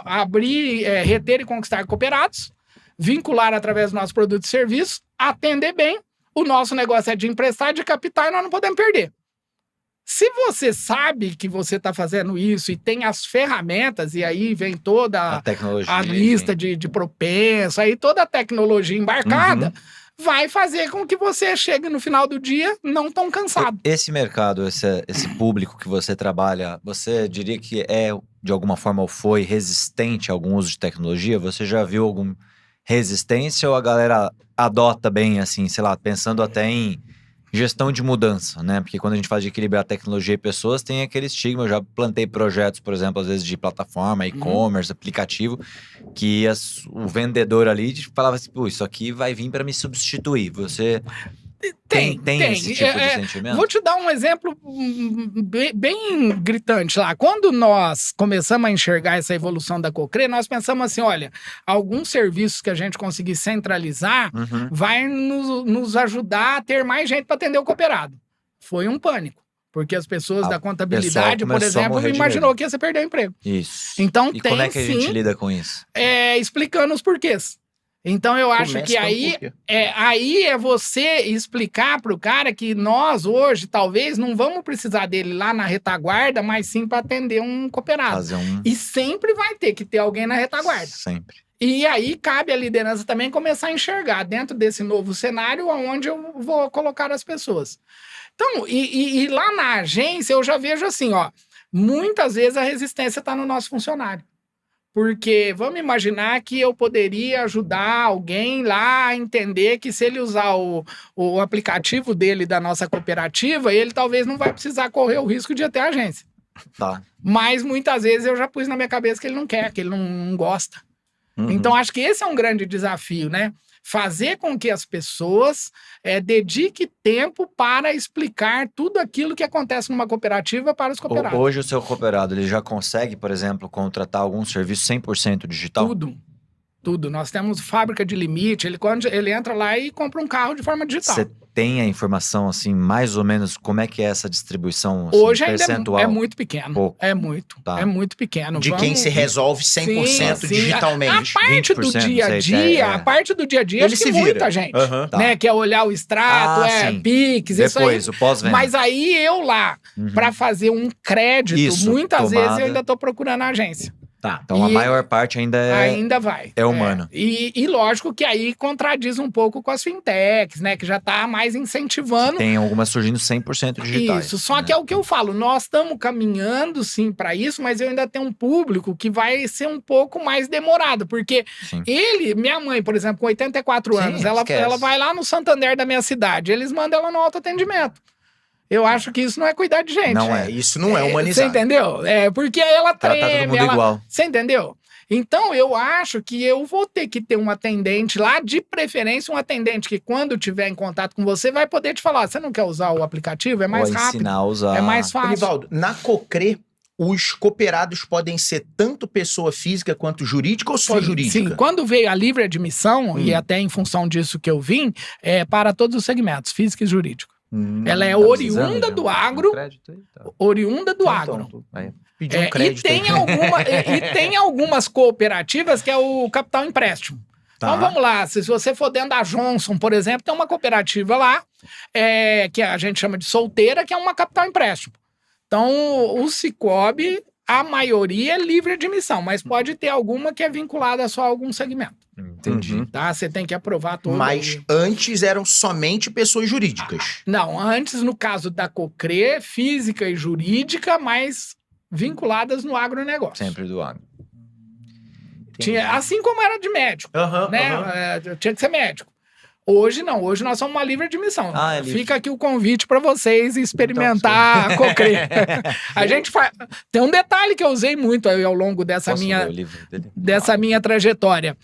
Abrir, reter e conquistar cooperados, vincular através dos nossos produtos e serviços, atender bem. O nosso negócio é de emprestar, de captar e nós não podemos perder. Se você sabe que você está fazendo isso e tem as ferramentas, e aí vem toda a lista de propenso, aí toda a tecnologia embarcada, vai fazer com que você chegue no final do dia não tão cansado. Esse mercado, esse público que você trabalha, você diria que de alguma forma, ou foi resistente a algum uso de tecnologia? Você já viu alguma resistência ou a galera adota bem, assim, sei lá, pensando até em gestão de mudança, né? Porque quando a gente fala de equilibrar tecnologia e pessoas, tem aquele estigma. Eu já plantei projetos, por exemplo, às vezes de plataforma, e-commerce, aplicativo, que o vendedor ali falava assim, pô, isso aqui vai vir para me substituir. Você tem esse tipo de sentimento? Vou te dar um exemplo bem gritante lá. Quando nós começamos a enxergar essa evolução da Cocrê, nós pensamos assim, olha, alguns serviços que a gente conseguir centralizar vai nos ajudar a ter mais gente para atender o cooperado. Foi um pânico. Porque as pessoas da contabilidade, por exemplo, imaginou que ia se perder o emprego. Isso. Então, e como é que a gente lida com isso? Explicando os porquês. Então, eu acho que aí é você explicar para o cara que nós, hoje, talvez, não vamos precisar dele lá na retaguarda, mas sim para atender um cooperado. E sempre vai ter que ter alguém na retaguarda. Sempre. E aí, cabe à liderança também começar a enxergar dentro desse novo cenário aonde eu vou colocar as pessoas. Então, e lá na agência, eu já vejo assim, ó, muitas vezes a resistência está no nosso funcionário. Porque vamos imaginar que eu poderia ajudar alguém lá a entender que se ele usar o aplicativo dele da nossa cooperativa, ele talvez não vai precisar correr o risco de ir até a agência. Tá. Mas muitas vezes eu já pus na minha cabeça que ele não quer, que ele não gosta. Então acho que esse é um grande desafio, né? Fazer com que as pessoas dediquem tempo para explicar tudo aquilo que acontece numa cooperativa para os cooperados. Hoje o seu cooperado, ele já consegue, por exemplo, contratar algum serviço 100% digital? Tudo. Nós temos fábrica de limite, ele entra lá e compra um carro de forma digital. Você tem a informação, assim, mais ou menos, como é que é essa distribuição assim, hoje percentual? Ainda é muito pequeno. Pouco. É muito pequeno. Quem se resolve 100% digitalmente. A parte do dia a dia, ele acho que muita gente, né, quer olhar o extrato, Pix, isso aí. Depois, o pós-venda. Mas aí eu lá, para fazer um crédito, muitas vezes eu ainda tô procurando a agência. Tá, então a maior parte ainda vai. É humano. E lógico que aí contradiz um pouco com as fintechs, né? Que já tá mais incentivando. Tem algumas surgindo 100% digitais. Isso, só que é o que eu falo, nós estamos caminhando sim para isso, mas eu ainda tenho um público que vai ser um pouco mais demorado, porque minha mãe, por exemplo, com 84 anos, ela vai lá no Santander da minha cidade, eles mandam ela no autoatendimento. Eu acho que isso não é cuidar de gente. Não é. Isso não é humanizar. Você entendeu? Porque aí ela treme. Tratar todo mundo igual. Você entendeu? Então, eu acho que eu vou ter que ter um atendente lá, de preferência um atendente que quando tiver em contato com você vai poder te falar, você não quer usar o aplicativo? É mais rápido. Ensinar a usar. É mais fácil. Nivaldo, na Cocre, os cooperados podem ser tanto pessoa física quanto jurídica ou só jurídica? Sim, quando veio a livre admissão, e até em função disso que eu vim, é para todos os segmentos, físico e jurídico. Ela é oriunda do agro, oriunda do agro. Pedir um crédito. E tem algumas cooperativas que é o capital empréstimo. Tá. Então vamos lá, se você for dentro da Johnson, por exemplo, tem uma cooperativa lá, que a gente chama de solteira, que é uma capital empréstimo. Então o Cicobi, a maioria é livre admissão, mas pode ter alguma que é vinculada só a algum segmento. Entendi. Tá? Você tem que aprovar tudo. Mas antes eram somente pessoas jurídicas. Não, antes no caso da Cocre, física e jurídica, mas vinculadas no agronegócio. Sempre do agro. Tinha, assim como era de médico, né? Tinha que ser médico. Hoje não, hoje nós somos uma livre admissão. É livre. Fica aqui o convite para vocês experimentar a Cocre. A gente faz. Tem um detalhe que eu usei muito aí ao longo dessa minha trajetória.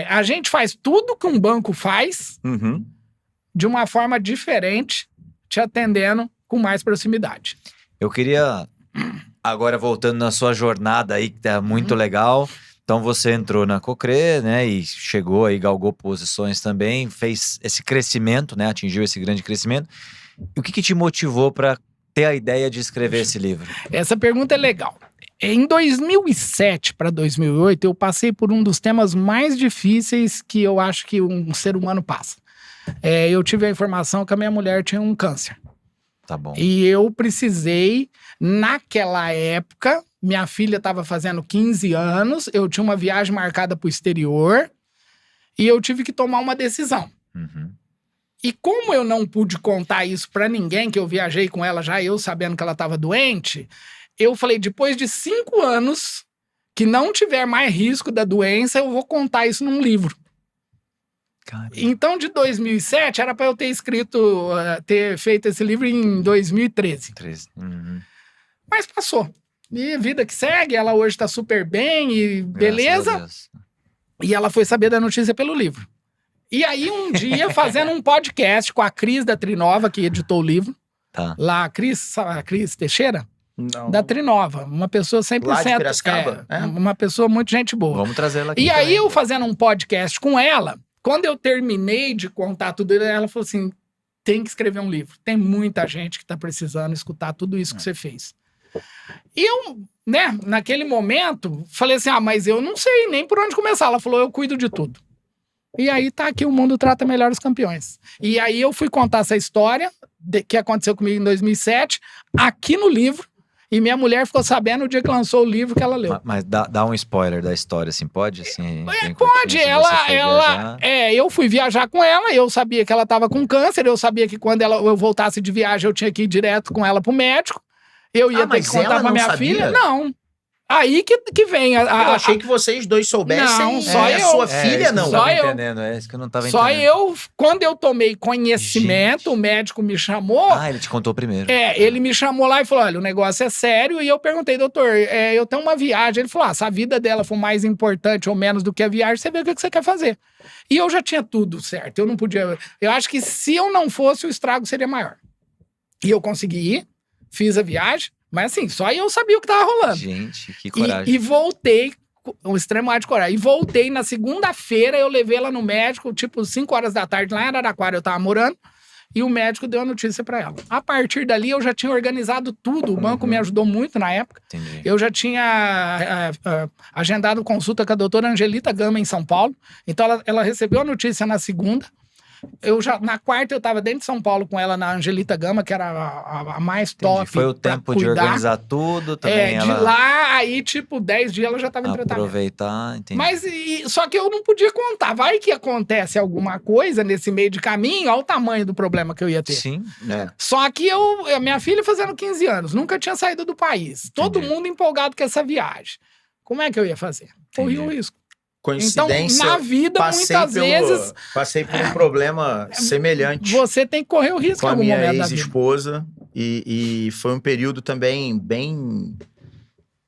A gente faz tudo que um banco faz de uma forma diferente, te atendendo com mais proximidade. Eu queria, agora voltando na sua jornada aí, que tá muito legal. Então você entrou na Cocre, né, e chegou aí, galgou posições também, fez esse crescimento, né, atingiu esse grande crescimento. E o que te motivou para ter a ideia de escrever esse livro? Essa pergunta é legal. Em 2007 para 2008, eu passei por um dos temas mais difíceis que eu acho que um ser humano passa. Eu tive a informação que a minha mulher tinha um câncer. Tá bom. E eu precisei, naquela época, minha filha estava fazendo 15 anos, eu tinha uma viagem marcada para o exterior e eu tive que tomar uma decisão. E como eu não pude contar isso para ninguém, que eu viajei com ela já, eu sabendo que ela estava doente, eu falei, depois de 5 anos que não tiver mais risco da doença, eu vou contar isso num livro. Caramba. Então, de 2007, era para eu ter ter feito esse livro em 2013. Mas passou. E vida que segue, ela hoje tá super bem e beleza. E ela foi saber da notícia pelo livro. E aí, um dia, fazendo um podcast com a Cris da Trinova, que editou o livro. Tá. Lá, a Cris Teixeira? Não. Da Trinova. Uma pessoa 100%. Lá de Piracicaba? Uma pessoa muito gente boa. Vamos trazer ela aqui. E aí, eu fazendo um podcast com ela, quando eu terminei de contar tudo, ela falou assim, tem que escrever um livro. Tem muita gente que tá precisando escutar tudo isso que você fez. E eu, né, naquele momento, falei assim, mas eu não sei nem por onde começar. Ela falou, eu cuido de tudo. E aí tá aqui, o mundo trata melhor os campeões. E aí eu fui contar essa história que aconteceu comigo em 2007, aqui no livro, e minha mulher ficou sabendo no dia que lançou o livro que ela leu. Mas dá um spoiler da história, assim, pode? Assim, pode, eu fui viajar com ela, eu sabia que ela estava com câncer, eu sabia que quando eu voltasse de viagem eu tinha que ir direto com ela pro médico. Eu ia ter que contar pra minha filha? Não. Aí que vem eu achei que vocês dois soubessem. Não, só eu. Sua filha não. Só eu. É isso que eu não tava só entendendo. Eu, quando eu tomei conhecimento, o médico me chamou. Ele te contou primeiro. Ele me chamou lá e falou, olha, o negócio é sério. E eu perguntei, doutor, eu tenho uma viagem. Ele falou, se a vida dela for mais importante ou menos do que a viagem, você vê o que você quer fazer. E eu já tinha tudo certo. Eu não podia... Eu acho que se eu não fosse, o estrago seria maior. E eu consegui ir, fiz a viagem. Mas assim, só eu sabia o que tava rolando. Gente, que coragem. E voltei, um extremo ar de coragem. E voltei na segunda-feira, eu levei ela no médico, tipo 5 horas da tarde, lá em Araraquara, eu tava morando. E o médico deu a notícia pra ela. A partir dali, eu já tinha organizado tudo. O banco me ajudou muito na época. Entendi. Eu já tinha agendado consulta com a doutora Angelita Gama em São Paulo. Então, ela recebeu a notícia na segunda. Na quarta eu tava dentro de São Paulo com ela na Angelita Gama, que era a mais top. Foi o tempo de organizar tudo também. De lá, aí tipo 10 dias ela já tava em tratamento. Aproveitar, entendi. Mas só que eu não podia contar. Vai que acontece alguma coisa nesse meio de caminho, olha o tamanho do problema que eu ia ter. Sim. Só que minha filha fazendo 15 anos, nunca tinha saído do país. Todo mundo empolgado com essa viagem. Como é que eu ia fazer? Corri o risco. Coincidência. Então, na vida, muitas vezes... Passei por um problema semelhante. Você tem que correr o risco em algum momento da vida. Com a minha ex-esposa. E foi um período também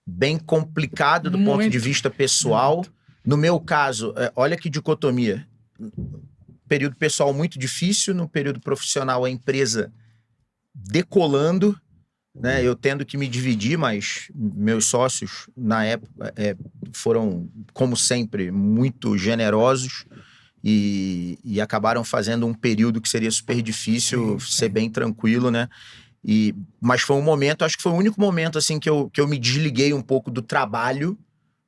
bem complicado do ponto de vista pessoal. Muito. No meu caso, olha que dicotomia. Período pessoal muito difícil, no período profissional a empresa decolando, né? Eu tendo que me dividir, mas meus sócios na época foram, como sempre, muito generosos e acabaram fazendo um período que seria super difícil ser bem tranquilo, né? Mas foi um momento, acho que foi o único momento assim que eu me desliguei um pouco do trabalho,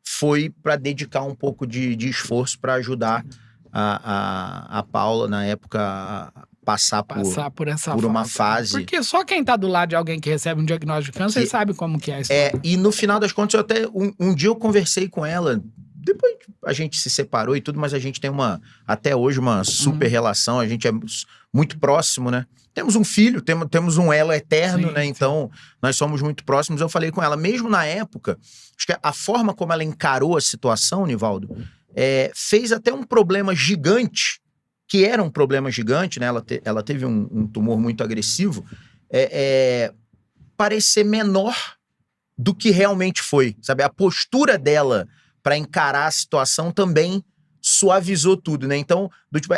foi para dedicar um pouco de esforço para ajudar a Paula, na época, a passar por uma fase. Porque só quem tá do lado de alguém que recebe um diagnóstico de câncer sabe como que é isso. E no final das contas, um dia eu conversei com ela, depois a gente se separou e tudo, mas a gente tem até hoje, uma super relação, a gente é muito próximo, né? Temos um filho, temos um elo eterno, né? Então, nós somos muito próximos. Eu falei com ela, mesmo na época, acho que a forma como ela encarou a situação, Nivaldo, fez até um problema gigante, que era um problema gigante, né? Ela teve um tumor muito agressivo, parecer menor do que realmente foi, sabe? A postura dela para encarar a situação também suavizou tudo, né? Então,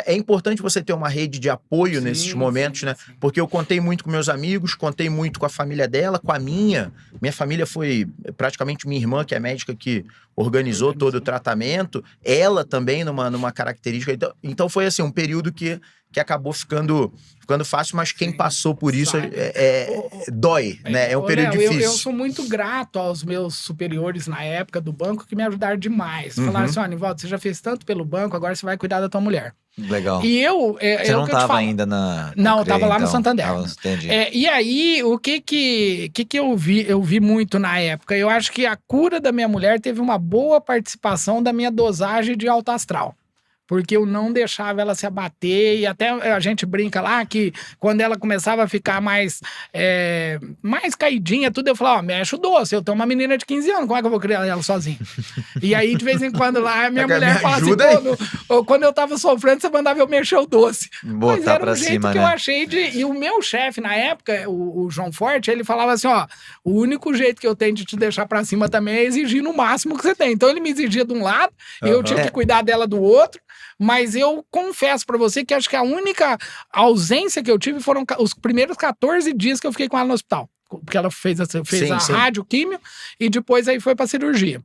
é importante você ter uma rede de apoio nesses momentos, né? Porque eu contei muito com meus amigos, contei muito com a família dela, com a minha. Minha família foi praticamente minha irmã, que é médica, que organizou todo o tratamento. Ela também, numa característica. Então foi assim, um período que acabou ficando fácil, mas quem passou por isso dói, né? É um período difícil. Eu sou muito grato aos meus superiores na época do banco, que me ajudaram demais. Falaram assim, Nivaldo, você já fez tanto pelo banco, agora você vai cuidar da tua mulher. Legal. E você não estava ainda na... Não, eu estava lá no Santander. Entendi. E aí, o que eu vi? Eu vi muito na época. Eu acho que a cura da minha mulher teve uma boa participação da minha dosagem de alto astral. Porque eu não deixava ela se abater, e até a gente brinca lá que quando ela começava a ficar mais caidinha, tudo, eu falava, mexe o doce, eu tenho uma menina de 15 anos, como é que eu vou criar ela sozinha? E aí, de vez em quando lá, minha mulher fala assim, quando eu tava sofrendo, você mandava eu mexer o doce. Botar mas era pra um jeito cima, que eu achei E o meu chefe, na época, o João Forte, ele falava assim, o único jeito que eu tenho de te deixar pra cima também é exigir no máximo que você tem. Então ele me exigia de um lado, eu tinha que cuidar dela do outro. Mas eu confesso pra você que acho que a única ausência que eu tive foram os primeiros 14 dias que eu fiquei com ela no hospital. Porque ela fez a radioquímio e depois aí foi pra cirurgia.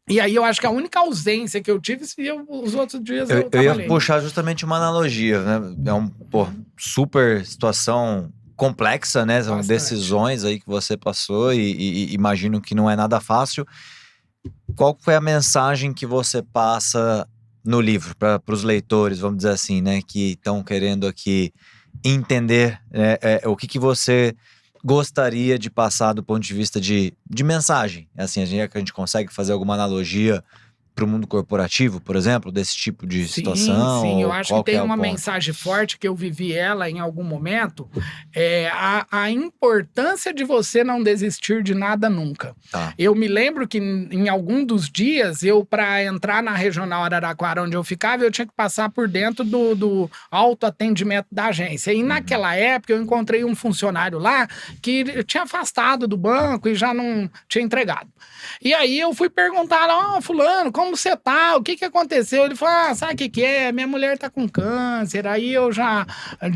E aí eu acho que a única ausência que eu tive, os outros dias eu ia puxar justamente uma analogia, né? É super situação complexa, né? São decisões aí que você passou e imagino que não é nada fácil. Qual foi a mensagem que você passa no livro, para os leitores, vamos dizer assim, né, que estão querendo aqui entender o que você gostaria de passar do ponto de vista de mensagem? Assim, a gente consegue fazer alguma analogia para o mundo corporativo, por exemplo, desse tipo de situação? Sim, eu acho que tem uma mensagem forte que eu vivi ela em algum momento, a importância de você não desistir de nada nunca. Tá. Eu me lembro que em algum dos dias, para entrar na Regional Araraquara, onde eu ficava, eu tinha que passar por dentro do autoatendimento da agência. E naquela época, eu encontrei um funcionário lá que tinha afastado do banco e já não tinha entregado. E aí eu fui perguntar lá, fulano, como você tá? O que aconteceu? Ele falou, sabe o que é? Minha mulher tá com câncer, aí eu já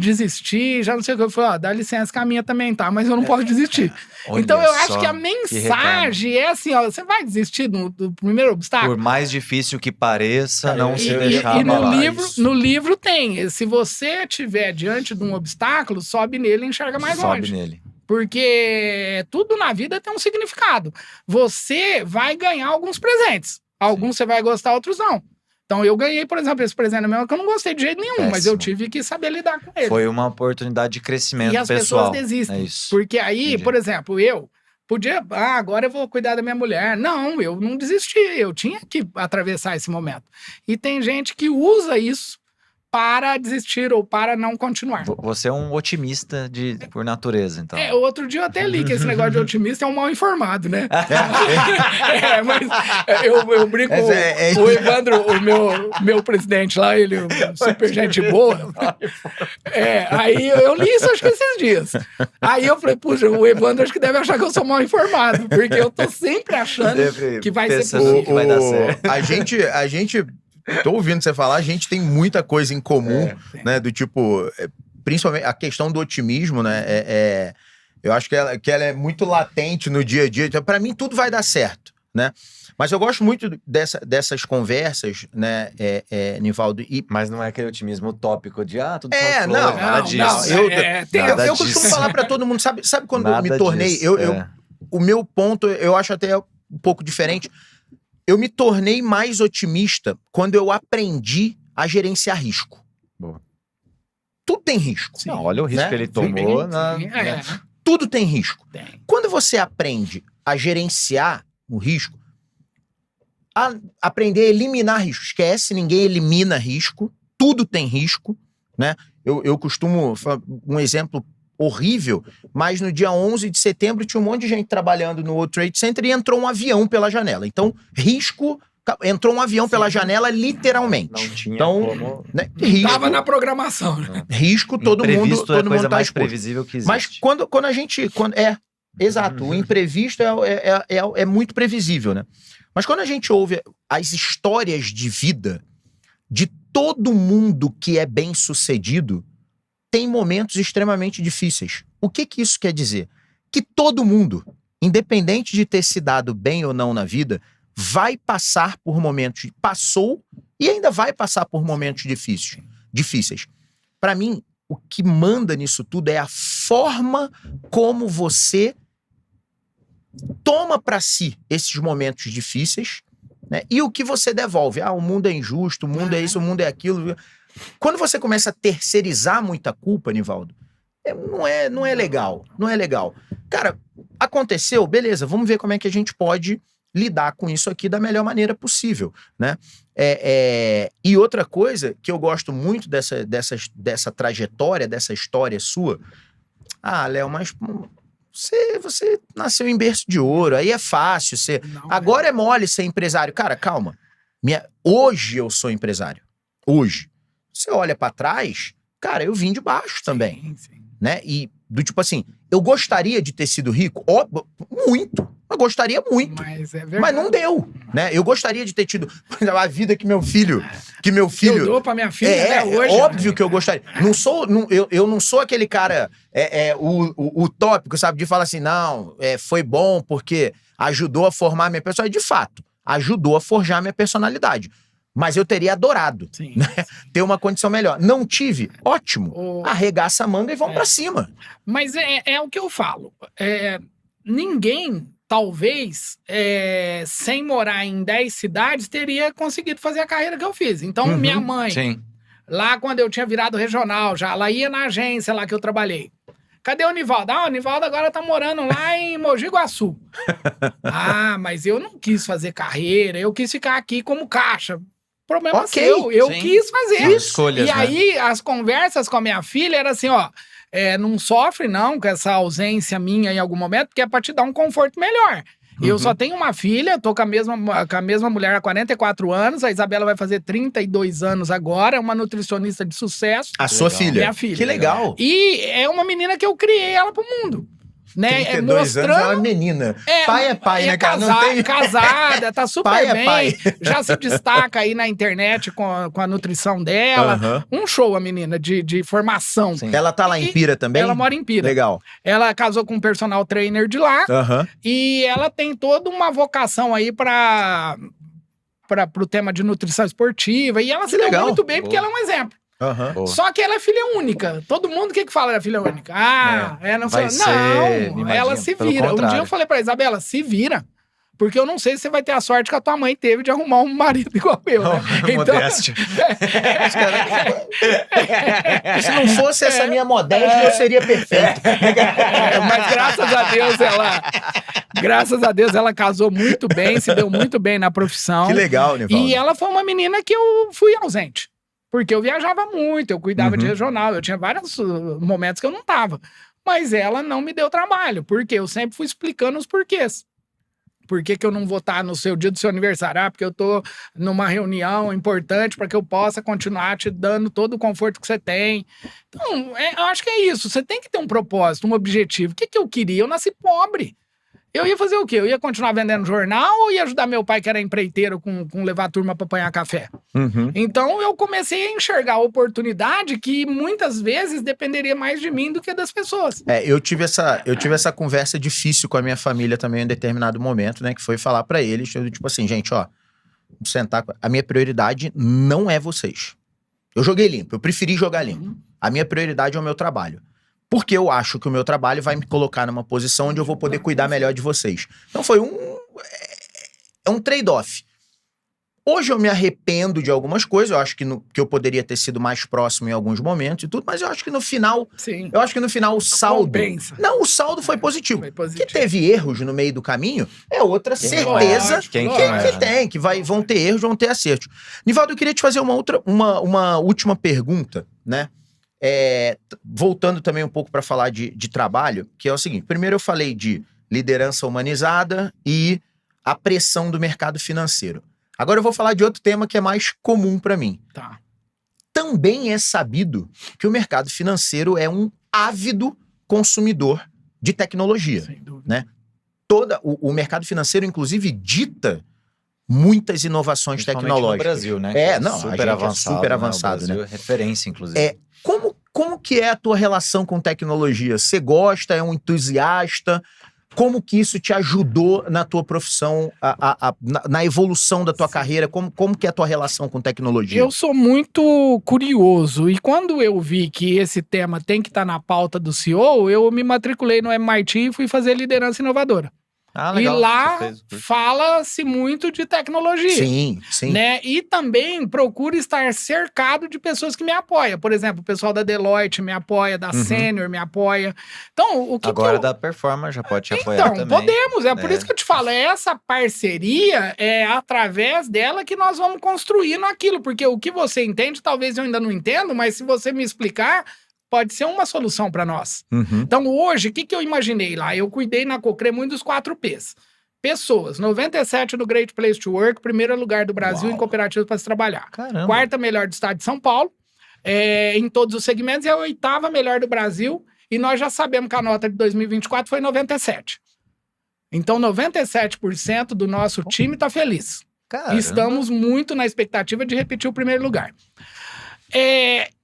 desisti, já não sei o que. Eu falei, dá licença que a minha também tá, mas eu não posso desistir. Então eu acho que a mensagem é assim, você vai desistir do primeiro obstáculo? Por mais difícil que pareça, não se deixar abalar. No livro tem, se você estiver diante de um obstáculo, sobe nele e enxerga mais longe. Sobe nele. Porque tudo na vida tem um significado. Você vai ganhar alguns presentes. Alguns você vai gostar, outros não. Então eu ganhei, por exemplo, esse presente meu que eu não gostei de jeito nenhum, mas eu tive que saber lidar com ele. Foi uma oportunidade de crescimento pessoal. E as pessoas desistem. É isso. Porque aí, por exemplo, eu podia, agora eu vou cuidar da minha mulher. Não, eu não desisti. Eu tinha que atravessar esse momento. E tem gente que usa isso para desistir ou para não continuar. Você é um otimista por natureza, então. Outro dia eu até li que esse negócio de otimista é um mal informado, né? Mas eu brinco, o Evandro, o meu presidente lá, ele é super gente boa. Aí eu li isso acho que esses dias. Aí eu falei, puxa, o Evandro acho que deve achar que eu sou mal informado, porque eu tô sempre achando que vai ser possível. Que vai dar certo. A gente tô ouvindo você falar, a gente tem muita coisa em comum, né? Do tipo, principalmente a questão do otimismo, né? Eu acho que ela é muito latente no dia a dia. Então, para mim, tudo vai dar certo, né? Mas eu gosto muito dessas conversas, né, Nivaldo? Mas não é aquele otimismo utópico de, tudo nada disso. Eu costumo falar para todo mundo, sabe quando eu me tornei... O meu ponto, eu acho até um pouco diferente. Eu me tornei mais otimista quando eu aprendi a gerenciar risco. Boa. Tudo tem risco. Sim. Não, olha o risco que ele tomou. Tudo tem risco. Quando você aprende a gerenciar o risco, aprender a eliminar risco. Esquece, ninguém elimina risco. Tudo tem risco, né? Eu costumo... Um exemplo horrível, mas no dia 11 de setembro tinha um monte de gente trabalhando no World Trade Center e entrou um avião pela janela. Então, risco... Entrou um avião pela janela, literalmente. Não tinha como... Né, risco, tava na programação. Né? Risco, todo mundo é a coisa mais exposto. previsível que existe. Mas quando a gente... Exato, o imprevisto é muito previsível, né? Mas quando a gente ouve as histórias de vida de todo mundo que é bem-sucedido, tem momentos extremamente difíceis. O que isso quer dizer? Que todo mundo, independente de ter se dado bem ou não na vida, vai passar por momentos... Passou e ainda vai passar por momentos difíceis. Para mim, o que manda nisso tudo é a forma como você toma para si esses momentos difíceis, né? E o que você devolve. O mundo é injusto, o mundo é isso, o mundo é aquilo. Quando você começa a terceirizar muita culpa, Nivaldo, não é legal. Não é legal. Cara, aconteceu, beleza, vamos ver como é que a gente pode lidar com isso aqui da melhor maneira possível, né? E outra coisa que eu gosto muito dessa trajetória, dessa história sua... Léo, mas... Você nasceu em berço de ouro, aí é fácil ser... Agora é mole ser empresário. Cara, calma. Hoje eu sou empresário. Hoje. Você olha pra trás, cara, eu vim de baixo também. Sim. Né? E do tipo assim, eu gostaria de ter sido rico? Muito. Eu gostaria muito. Mas é verdade. Mas não deu, né? Eu gostaria de ter tido a vida que meu filho... Eu dou pra minha filha até hoje. Óbvio que eu gostaria. Eu não sou aquele cara o utópico, sabe? De falar assim, não, foi bom porque ajudou a formar minha personalidade. De fato, ajudou a forjar minha personalidade. Mas eu teria adorado, né? Ter uma condição melhor. Não tive? Ótimo. Arregaça a manga e vão pra cima. Mas é o que eu falo. Ninguém... Talvez, sem morar em 10 cidades, teria conseguido fazer a carreira que eu fiz. Então, minha mãe, lá quando eu tinha virado regional, ela ia na agência lá que eu trabalhei. Cadê o Nivaldo? O Nivaldo agora tá morando lá em Mogi Guaçu. Mas eu não quis fazer carreira, eu quis ficar aqui como caixa. Problema seu, eu quis fazer. Escolhas, aí, as conversas com a minha filha eram assim, não sofre não com essa ausência minha em algum momento, porque é pra te dar um conforto melhor. Eu só tenho uma filha, tô com a mesma mulher há 44 anos, a Isabela vai fazer 32 anos agora, é uma nutricionista de sucesso. A sua filha? Minha filha. Que legal. E é uma menina que eu criei ela pro mundo. Né? 32 anos, ela é menina. Pai é pai, né, cara? Casada, tá super pai bem. Pai. Já se destaca aí na internet com a nutrição dela. Um show, a menina, de formação. Sim. Ela tá lá em Pira também? Ela mora em Pira. Legal. Ela casou com um personal trainer de lá. E ela tem toda uma vocação aí pro tema de nutrição esportiva. E ela se deu muito bem, porque ela é um exemplo. Só que ela é filha única. Todo mundo que fala da filha única? Não sei. Não, ela se vira. Um dia eu falei pra Isabela, se vira. Porque eu não sei se você vai ter a sorte que a tua mãe teve de arrumar um marido igual eu, né? Então... Se não fosse essa minha modéstia, eu seria perfeito. Mas graças a Deus ela casou muito bem, se deu muito bem na profissão. Que legal, Nivaldo. E ela foi uma menina que eu fui ausente. Porque eu viajava muito, eu cuidava de regional, eu tinha vários momentos que eu não tava. Mas ela não me deu trabalho, porque eu sempre fui explicando os porquês. Por que eu não vou estar no seu dia do seu aniversário? Ah, porque eu tô numa reunião importante para que eu possa continuar te dando todo o conforto que você tem. Então, eu acho que é isso. Você tem que ter um propósito, um objetivo. O que eu queria? Eu nasci pobre. Eu ia fazer o quê? Eu ia continuar vendendo jornal ou ia ajudar meu pai, que era empreiteiro, com levar a turma para apanhar café? Então, eu comecei a enxergar a oportunidade que muitas vezes dependeria mais de mim do que das pessoas. Eu tive essa conversa difícil com a minha família também em um determinado momento, né? Que foi falar pra eles, tipo assim, gente, ó, vamos sentar. A minha prioridade não é vocês. Eu joguei limpo, eu preferi jogar limpo. A minha prioridade é o meu trabalho. Porque eu acho que o meu trabalho vai me colocar numa posição onde eu vou poder cuidar melhor de vocês. Então foi um trade-off. Hoje eu me arrependo de algumas coisas, eu acho que eu poderia ter sido mais próximo em alguns momentos e tudo, mas eu acho que no final, o saldo... Compensa. Não, o saldo foi positivo. Foi positivo. Que teve erros no meio do caminho, é outra certeza que vão ter erros, vão ter acertos. Nivaldo, eu queria te fazer uma última pergunta, né? Voltando também um pouco para falar de trabalho, que é o seguinte: primeiro eu falei de liderança humanizada e a pressão do mercado financeiro. Agora eu vou falar de outro tema que é mais comum para mim. Tá. Também é sabido que o mercado financeiro é um ávido consumidor de tecnologia. Sem dúvida. Né? O mercado financeiro, inclusive, dita muitas inovações tecnológicas. No Brasil, né? Super avançado, né? O Brasil é referência, inclusive. Como que é a tua relação com tecnologia? Você gosta? É um entusiasta? Como que isso te ajudou na tua profissão, na evolução da tua carreira? Como que é a tua relação com tecnologia? Eu sou muito curioso e quando eu vi que esse tema tem que estar na pauta do CEO, eu me matriculei no MIT e fui fazer liderança inovadora. Legal. E lá fala-se muito de tecnologia. Sim. Né? E também procuro estar cercado de pessoas que me apoiam. Por exemplo, o pessoal da Deloitte me apoia, da Senior me apoia. Então, Agora da Performance já pode te apoiar também. Então, podemos. Por isso que eu te falo, essa parceria é através dela que nós vamos construindo aquilo. Porque o que você entende, talvez eu ainda não entendo, mas se você me explicar, pode ser uma solução para nós. Então, hoje, o que eu imaginei lá? Eu cuidei na Cocre muito dos 4 Ps. Pessoas, 97 no Great Place to Work, primeiro lugar do Brasil em cooperativas para se trabalhar. Caramba. 4ª melhor do estado de São Paulo, em todos os segmentos, e a 8ª melhor do Brasil, e nós já sabemos que a nota de 2024 foi 97. Então, 97% do nosso time está feliz. Caramba. Estamos muito na expectativa de repetir o primeiro lugar.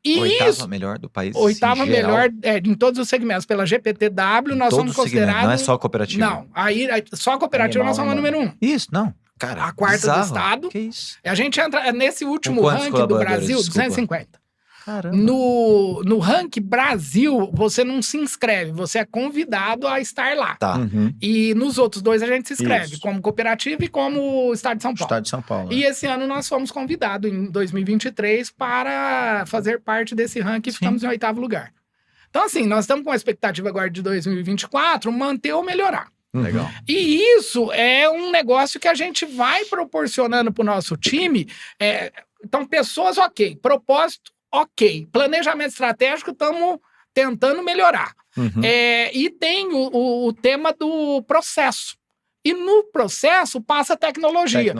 Oitava melhor do país. 8ª melhor em todos os segmentos. Pela GPTW, nós somos considerados. Não é só cooperativa. Não, aí só a cooperativa nós somos a número 1. Isso, não. Cara, a 4ª do estado. Que isso? A gente entra nesse último ranking do Brasil, 250. Caramba. No ranking Brasil, você não se inscreve, você é convidado a estar lá. Tá. E nos outros 2 a gente se inscreve, como cooperativa e como Estado de São Paulo. Estado de São Paulo. E esse ano nós fomos convidados, em 2023, para fazer parte desse ranking e ficamos em 8º lugar. Então, assim, nós estamos com a expectativa agora de 2024, manter ou melhorar. Legal. E isso é um negócio que a gente vai proporcionando para o nosso time. Então, pessoas, ok. Propósito, ok. Planejamento estratégico, estamos tentando melhorar. E tem o tema do processo. E no processo passa a tecnologia.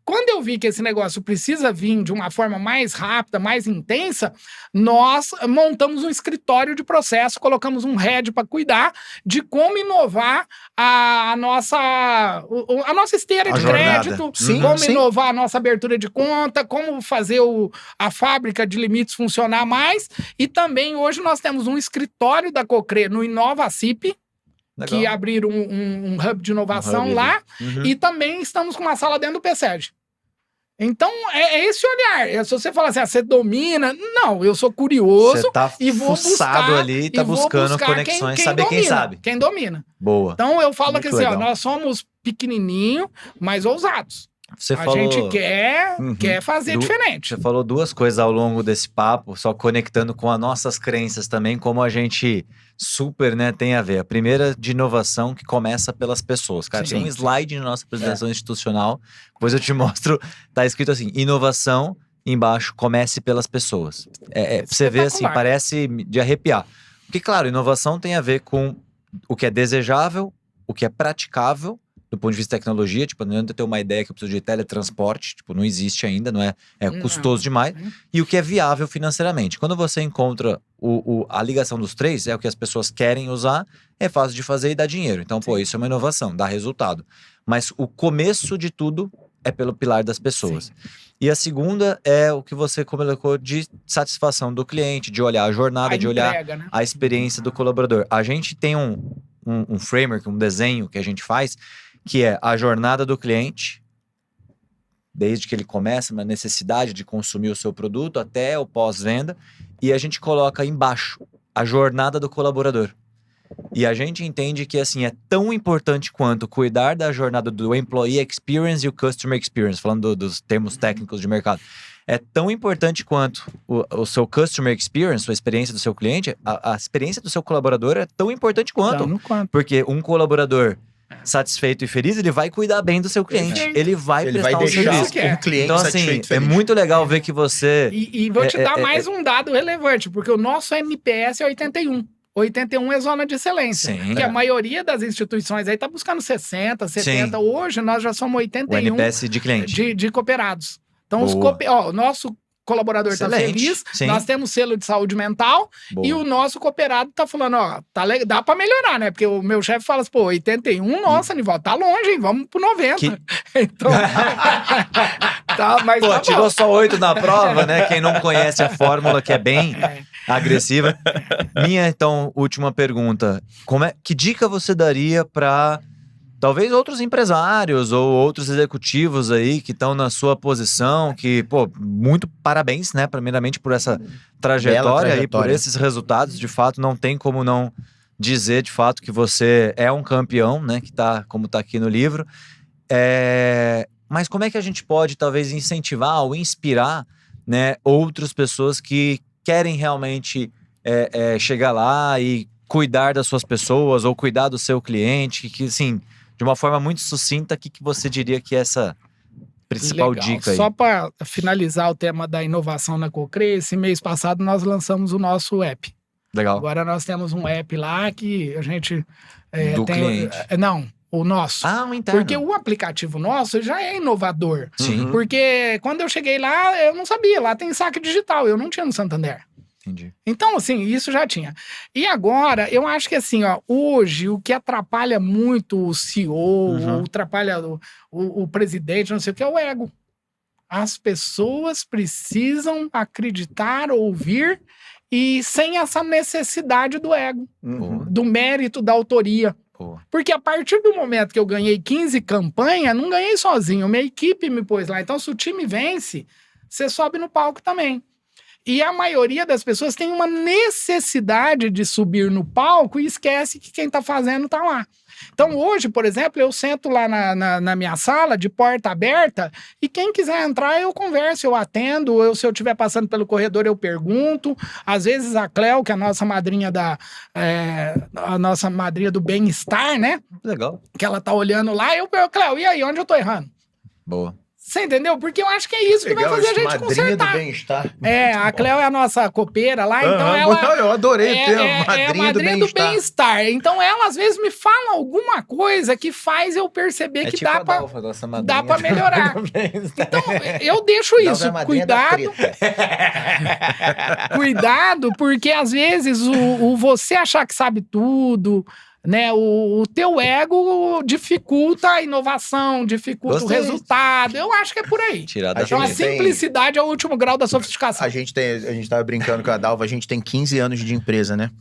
Quando eu vi que esse negócio precisa vir de uma forma mais rápida, mais intensa, nós montamos um escritório de processo, colocamos um head para cuidar de como inovar a nossa esteira de crédito, como inovar a nossa abertura de conta, como fazer a fábrica de limites funcionar mais. E também hoje nós temos um escritório da Cocre no InovaCip, Legal. Que abriram um hub de inovação lá, e também estamos com uma sala dentro do PSEG. Então, é esse olhar. Se você falar assim, você domina... Não, eu sou curioso você tá e vou buscar... ali, tá buscando conexões, saber domina, quem sabe. Quem domina. Boa. Então, eu falo que assim, legal. nós somos pequenininho, mas ousados. A gente quer fazer diferente. Você falou 2 coisas ao longo desse papo, só conectando com as nossas crenças também, como a gente super, né, tem a ver. A primeira de inovação que começa pelas pessoas. Cara, tem um slide na nossa apresentação institucional, depois eu te mostro, tá escrito assim, inovação embaixo, comece pelas pessoas. Você vê assim, parece de arrepiar. Porque, claro, inovação tem a ver com o que é desejável, o que é praticável, do ponto de vista de tecnologia. Tipo, não adianta ter uma ideia que eu preciso de teletransporte, tipo, não existe ainda, não é custoso demais. E o que é viável financeiramente. Quando você encontra a ligação dos três, é o que as pessoas querem usar, é fácil de fazer e dá dinheiro. Então, pô, isso é uma inovação, dá resultado. Mas o começo de tudo é pelo pilar das pessoas. Sim. E a segunda é o que você colocou de satisfação do cliente, de olhar a jornada, de olhar a experiência do colaborador. A gente tem um framework, um desenho que a gente faz, que é a jornada do cliente, desde que ele começa na necessidade de consumir o seu produto até o pós-venda, e a gente coloca embaixo a jornada do colaborador. E a gente entende que, assim, é tão importante quanto cuidar da jornada do employee experience e o customer experience, falando dos termos técnicos de mercado. É tão importante quanto o seu customer experience, a experiência do seu cliente, a experiência do seu colaborador é tão importante quanto. Porque um colaborador satisfeito e feliz, ele vai cuidar bem do seu cliente. Ele vai prestar um serviço. O cliente então, assim, é muito legal ver que você... E vou te dar mais um dado relevante, porque o nosso NPS é 81. 81 é zona de excelência. Sim, porque a maioria das instituições aí tá buscando 60, 70. Sim. Hoje nós já somos 81 o NPS de cliente. De cooperados. Então, o nosso colaborador está feliz, sim. Nós temos selo de saúde mental. Boa. E o nosso cooperado tá falando, dá para melhorar, né? Porque o meu chefe fala assim, 81, nossa, Nivaldo, tá longe, hein? Vamos pro 90. Então, mas tirou só 8 na prova, né? Quem não conhece a fórmula, que é bem agressiva. Minha, então, última pergunta. Que dica você daria para talvez outros empresários ou outros executivos aí que estão na sua posição, que, muito parabéns, né, primeiramente por essa trajetória e por esses resultados, de fato, não tem como não dizer, de fato, que você é um campeão, né, como tá aqui no livro. Mas como é que a gente pode, talvez, incentivar ou inspirar, né, outras pessoas que querem realmente chegar lá e cuidar das suas pessoas ou cuidar do seu cliente, que, assim, de uma forma muito sucinta, o que você diria que é essa principal dica aí? Só para finalizar o tema da inovação na Cocre, esse mês passado nós lançamos o nosso app. Legal. Agora nós temos um app lá que a gente do cliente. Não, o nosso. O interno. Porque o aplicativo nosso já é inovador. Sim. Porque quando eu cheguei lá, eu não sabia. Lá tem saque digital, eu não tinha no Santander. Entendi. Então, assim, isso já tinha. E agora, eu acho que assim, hoje, o que atrapalha muito o CEO, atrapalha o presidente, não sei o que, é o ego. As pessoas precisam acreditar, ouvir, e sem essa necessidade do ego, do mérito, da autoria. Porque a partir do momento que eu ganhei 15 campanhas, não ganhei sozinho, minha equipe me pôs lá. Então, se o time vence, você sobe no palco também. E a maioria das pessoas tem uma necessidade de subir no palco e esquece que quem tá fazendo tá lá. Então hoje, por exemplo, eu sento lá na minha sala, de porta aberta, e quem quiser entrar, eu converso, eu atendo, se eu estiver passando pelo corredor, eu pergunto. Às vezes a Cleo, que é a nossa madrinha do bem-estar, né? Legal. Que ela tá olhando lá, eu pergunto, Cleo, e aí, onde eu tô errando? Boa. Você entendeu? Porque eu acho que é isso que vai fazer a gente consertar. Do bem-estar. A Cleo é a nossa copeira lá, então ela... Eu adorei o termo, madrinha do bem-estar. Então ela, às vezes, me fala alguma coisa que faz eu perceber que tipo dá pra melhorar. Então, eu deixo isso. Cuidado. Cuidado, porque às vezes você achar que sabe tudo... Né, o teu ego dificulta a inovação, dificulta o resultado. Eu acho que é por aí. Então a simplicidade é o último grau da sofisticação. A gente tava brincando com a Dalva, a gente tem 15 anos de empresa, né?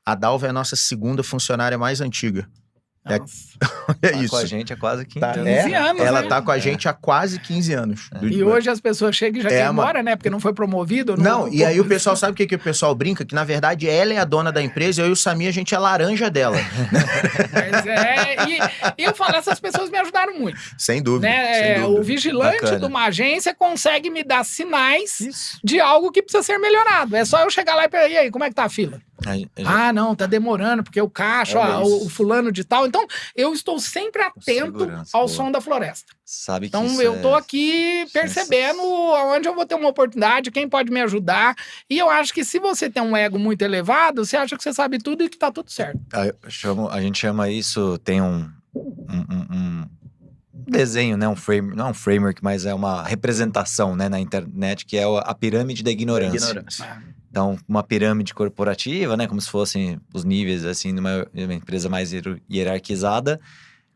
A Dalva é a nossa segunda funcionária mais antiga. É isso. Com a gente há quase 15 anos. Ela tá com a gente há quase 15 anos. E hoje as pessoas chegam e já querem ir embora, né? Porque não foi promovido. E aí o pessoal sabe o que o pessoal brinca? Que na verdade ela é a dona da empresa e eu e o Samir, a gente é laranja dela. Mas e eu falo, essas pessoas me ajudaram muito. Sem dúvida. Né? Sem dúvida. O vigilante de uma agência consegue me dar sinais de algo que precisa ser melhorado. É só eu chegar lá e aí, como é que tá a fila? Ah, não, tá demorando, porque o caixa, o fulano de tal. Então, eu estou sempre atento ao som da floresta. Sabe que então, eu tô aqui percebendo onde eu vou ter uma oportunidade, quem pode me ajudar. E eu acho que se você tem um ego muito elevado, você acha que você sabe tudo e que tá tudo certo. A gente chama isso, tem um desenho, né? Não é um framework, mas é uma representação, né, na internet, que é a pirâmide da ignorância. Então, uma pirâmide corporativa, né? Como se fossem os níveis, assim, numa empresa mais hierarquizada.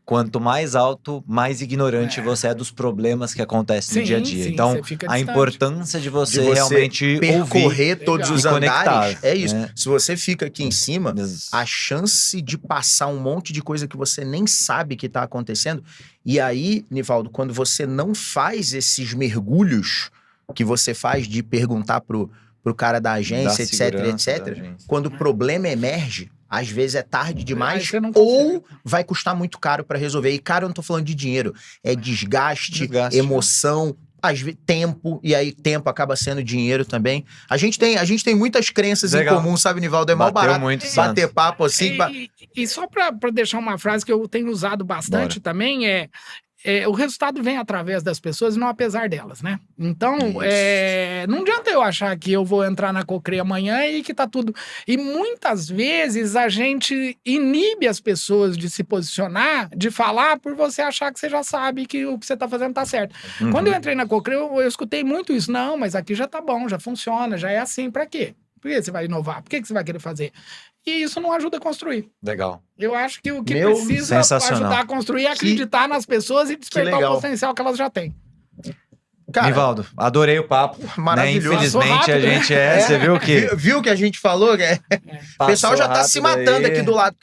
Quanto mais alto, mais ignorante você é dos problemas que acontecem no dia a dia. Então, a importância de você realmente percorrer todos os andares. É isso. Né? Se você fica aqui em cima, a chance de passar um monte de coisa que você nem sabe que está acontecendo. E aí, Nivaldo, quando você não faz esses mergulhos que você faz de perguntar pro cara da agência, etc. Quando o problema emerge, às vezes é tarde demais ou vai custar muito caro para resolver. E, cara, eu não tô falando de dinheiro. É desgaste. Emoção, às vezes, tempo. E aí, tempo acaba sendo dinheiro também. A gente tem muitas crenças em comum, sabe, Nivaldo? É mal barato bater papo assim. E só para deixar uma frase que eu tenho usado bastante também o resultado vem através das pessoas e não apesar delas, né? Então, não adianta eu achar que eu vou entrar na Cocre amanhã e que tá tudo... E muitas vezes a gente inibe as pessoas de se posicionar, de falar, por você achar que você já sabe que o que você tá fazendo tá certo. Quando eu entrei na Cocre, eu escutei muito isso. Não, mas aqui já tá bom, já funciona, já é assim, pra quê? Por que você vai inovar? Por que você vai querer fazer? E isso não ajuda a construir. Legal. Eu acho que o que precisa ajudar a construir é acreditar nas pessoas e despertar o potencial que elas já têm. Cara, Nivaldo, adorei o papo. Maravilhoso. Né? Infelizmente a gente você viu que... Viu que a gente falou? O pessoal já tá se matando aqui do lado.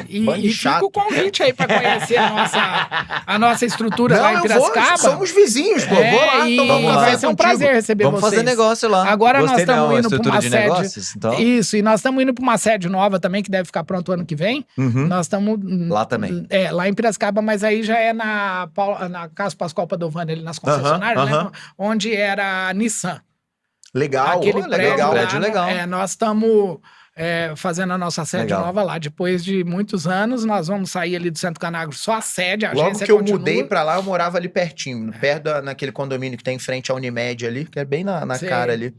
E fica o convite aí pra conhecer a nossa estrutura lá em Piracicaba. Somos vizinhos, pô. Vou lá tomar um café. Vai ser um prazer receber vocês. Vamos fazer negócio lá. Agora nós estamos indo pra uma sede. Negócios, então. Isso, e nós estamos indo pra uma sede nova também, que deve ficar pronto ano que vem. Nós estamos... Lá também. Lá em Piracicaba, mas aí já é na Casa Pascoal Padovani, ali nas concessionárias, né? Onde era a Nissan. Legal, prédio legal. Nós estamos... fazendo a nossa sede nova lá. Depois de muitos anos, nós vamos sair ali do Centro Canagro, só a sede, a agência Logo que eu mudei pra lá, eu morava ali pertinho, perto naquele condomínio que tem em frente à Unimed ali, que é bem na cara ali.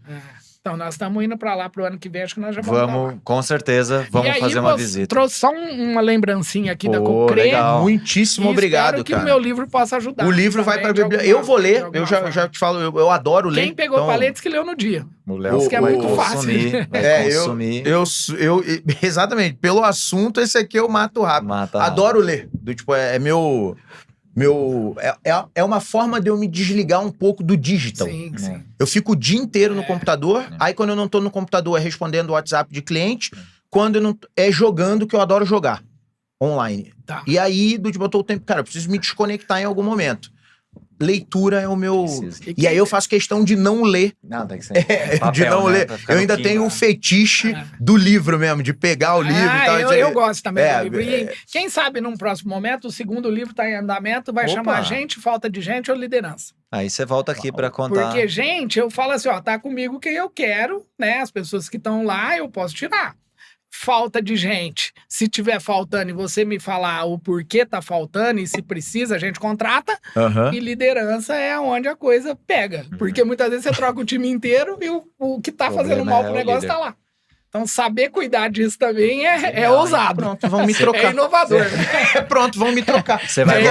Então, nós estamos indo pra lá pro ano que vem, acho que nós já vamos com certeza, vamos fazer uma visita. Trouxe só uma lembrancinha aqui da Cocre. Legal. Muitíssimo obrigado, espero que o meu livro possa ajudar. O livro vai pra biblioteca. Eu vou ler, eu já te falo, eu adoro ler. Quem pegou pra ler disse que leu no dia. O Léo, isso que é muito fácil. Exatamente. Pelo assunto, esse aqui eu mato rápido. Adoro ler. É uma forma de eu me desligar um pouco do digital. Sim. Eu fico o dia inteiro no computador, aí quando eu não tô no computador é respondendo o WhatsApp de cliente, quando eu não é jogando, que eu adoro jogar online. Tá. E aí, eu tô o tempo, cara, eu preciso me desconectar em algum momento. Leitura é o meu... E aí eu faço questão de não ler. Não, tem que ser papel, de não ler. Eu ainda tenho o fetiche do livro mesmo, de pegar o livro e tal. Eu gosto também do livro. E quem sabe num próximo momento, o segundo livro tá em andamento, vai chamar gente, falta de gente ou liderança. Aí você volta aqui pra contar. Porque, gente, eu falo assim, tá comigo quem eu quero, né? As pessoas que estão lá, eu posso tirar. Falta de gente. Se tiver faltando e você me falar o porquê tá faltando e se precisa, a gente contrata. E liderança é onde a coisa pega. Porque muitas vezes você troca o time inteiro e o que tá fazendo mal pro negócio tá lá. Então, saber cuidar disso também é ousado. Pronto, vão me trocar. É inovador. Pronto, vão me trocar. Você vai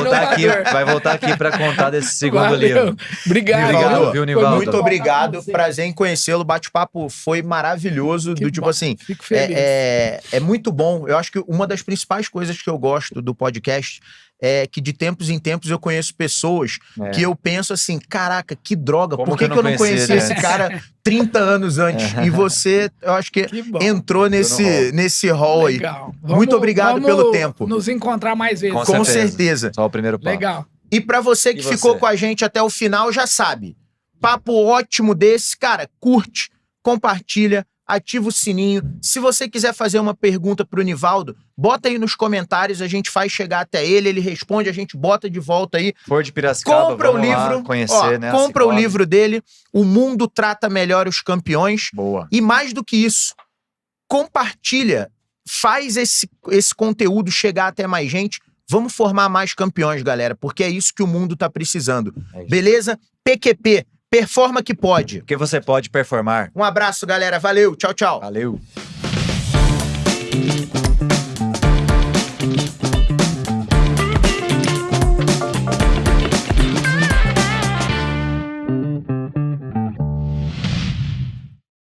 voltar aqui para contar desse segundo livro. Obrigado, viu, Nivaldo? Muito obrigado. Prazer em conhecê-lo. O bate-papo foi maravilhoso. Fico feliz. É muito bom. Eu acho que uma das principais coisas que eu gosto do podcast é que de tempos em tempos eu conheço pessoas que eu penso assim, caraca, que droga, por que eu não conhecia esse cara 30 anos antes? E você, eu acho que entrou nesse hall aí. Muito obrigado pelo tempo. Nos encontrar mais vezes. Com certeza. Só o primeiro papo. Legal. E pra você que ficou com a gente até o final, já sabe. Papo ótimo desse, cara, curte, compartilha, ativa o sininho. Se você quiser fazer uma pergunta pro Nivaldo, bota aí nos comentários, a gente faz chegar até ele responde, a gente bota de volta aí. For de Piracicaba, compra o livro, conhecer, né? Compra o livro dele, O Mundo Trata Melhor os Campeões. Boa. E mais do que isso, compartilha, faz esse conteúdo chegar até mais gente. Vamos formar mais campeões, galera, porque é isso que o mundo tá precisando. Beleza? PQP, performa que pode. Porque você pode performar. Um abraço, galera. Valeu. Tchau, tchau. Valeu.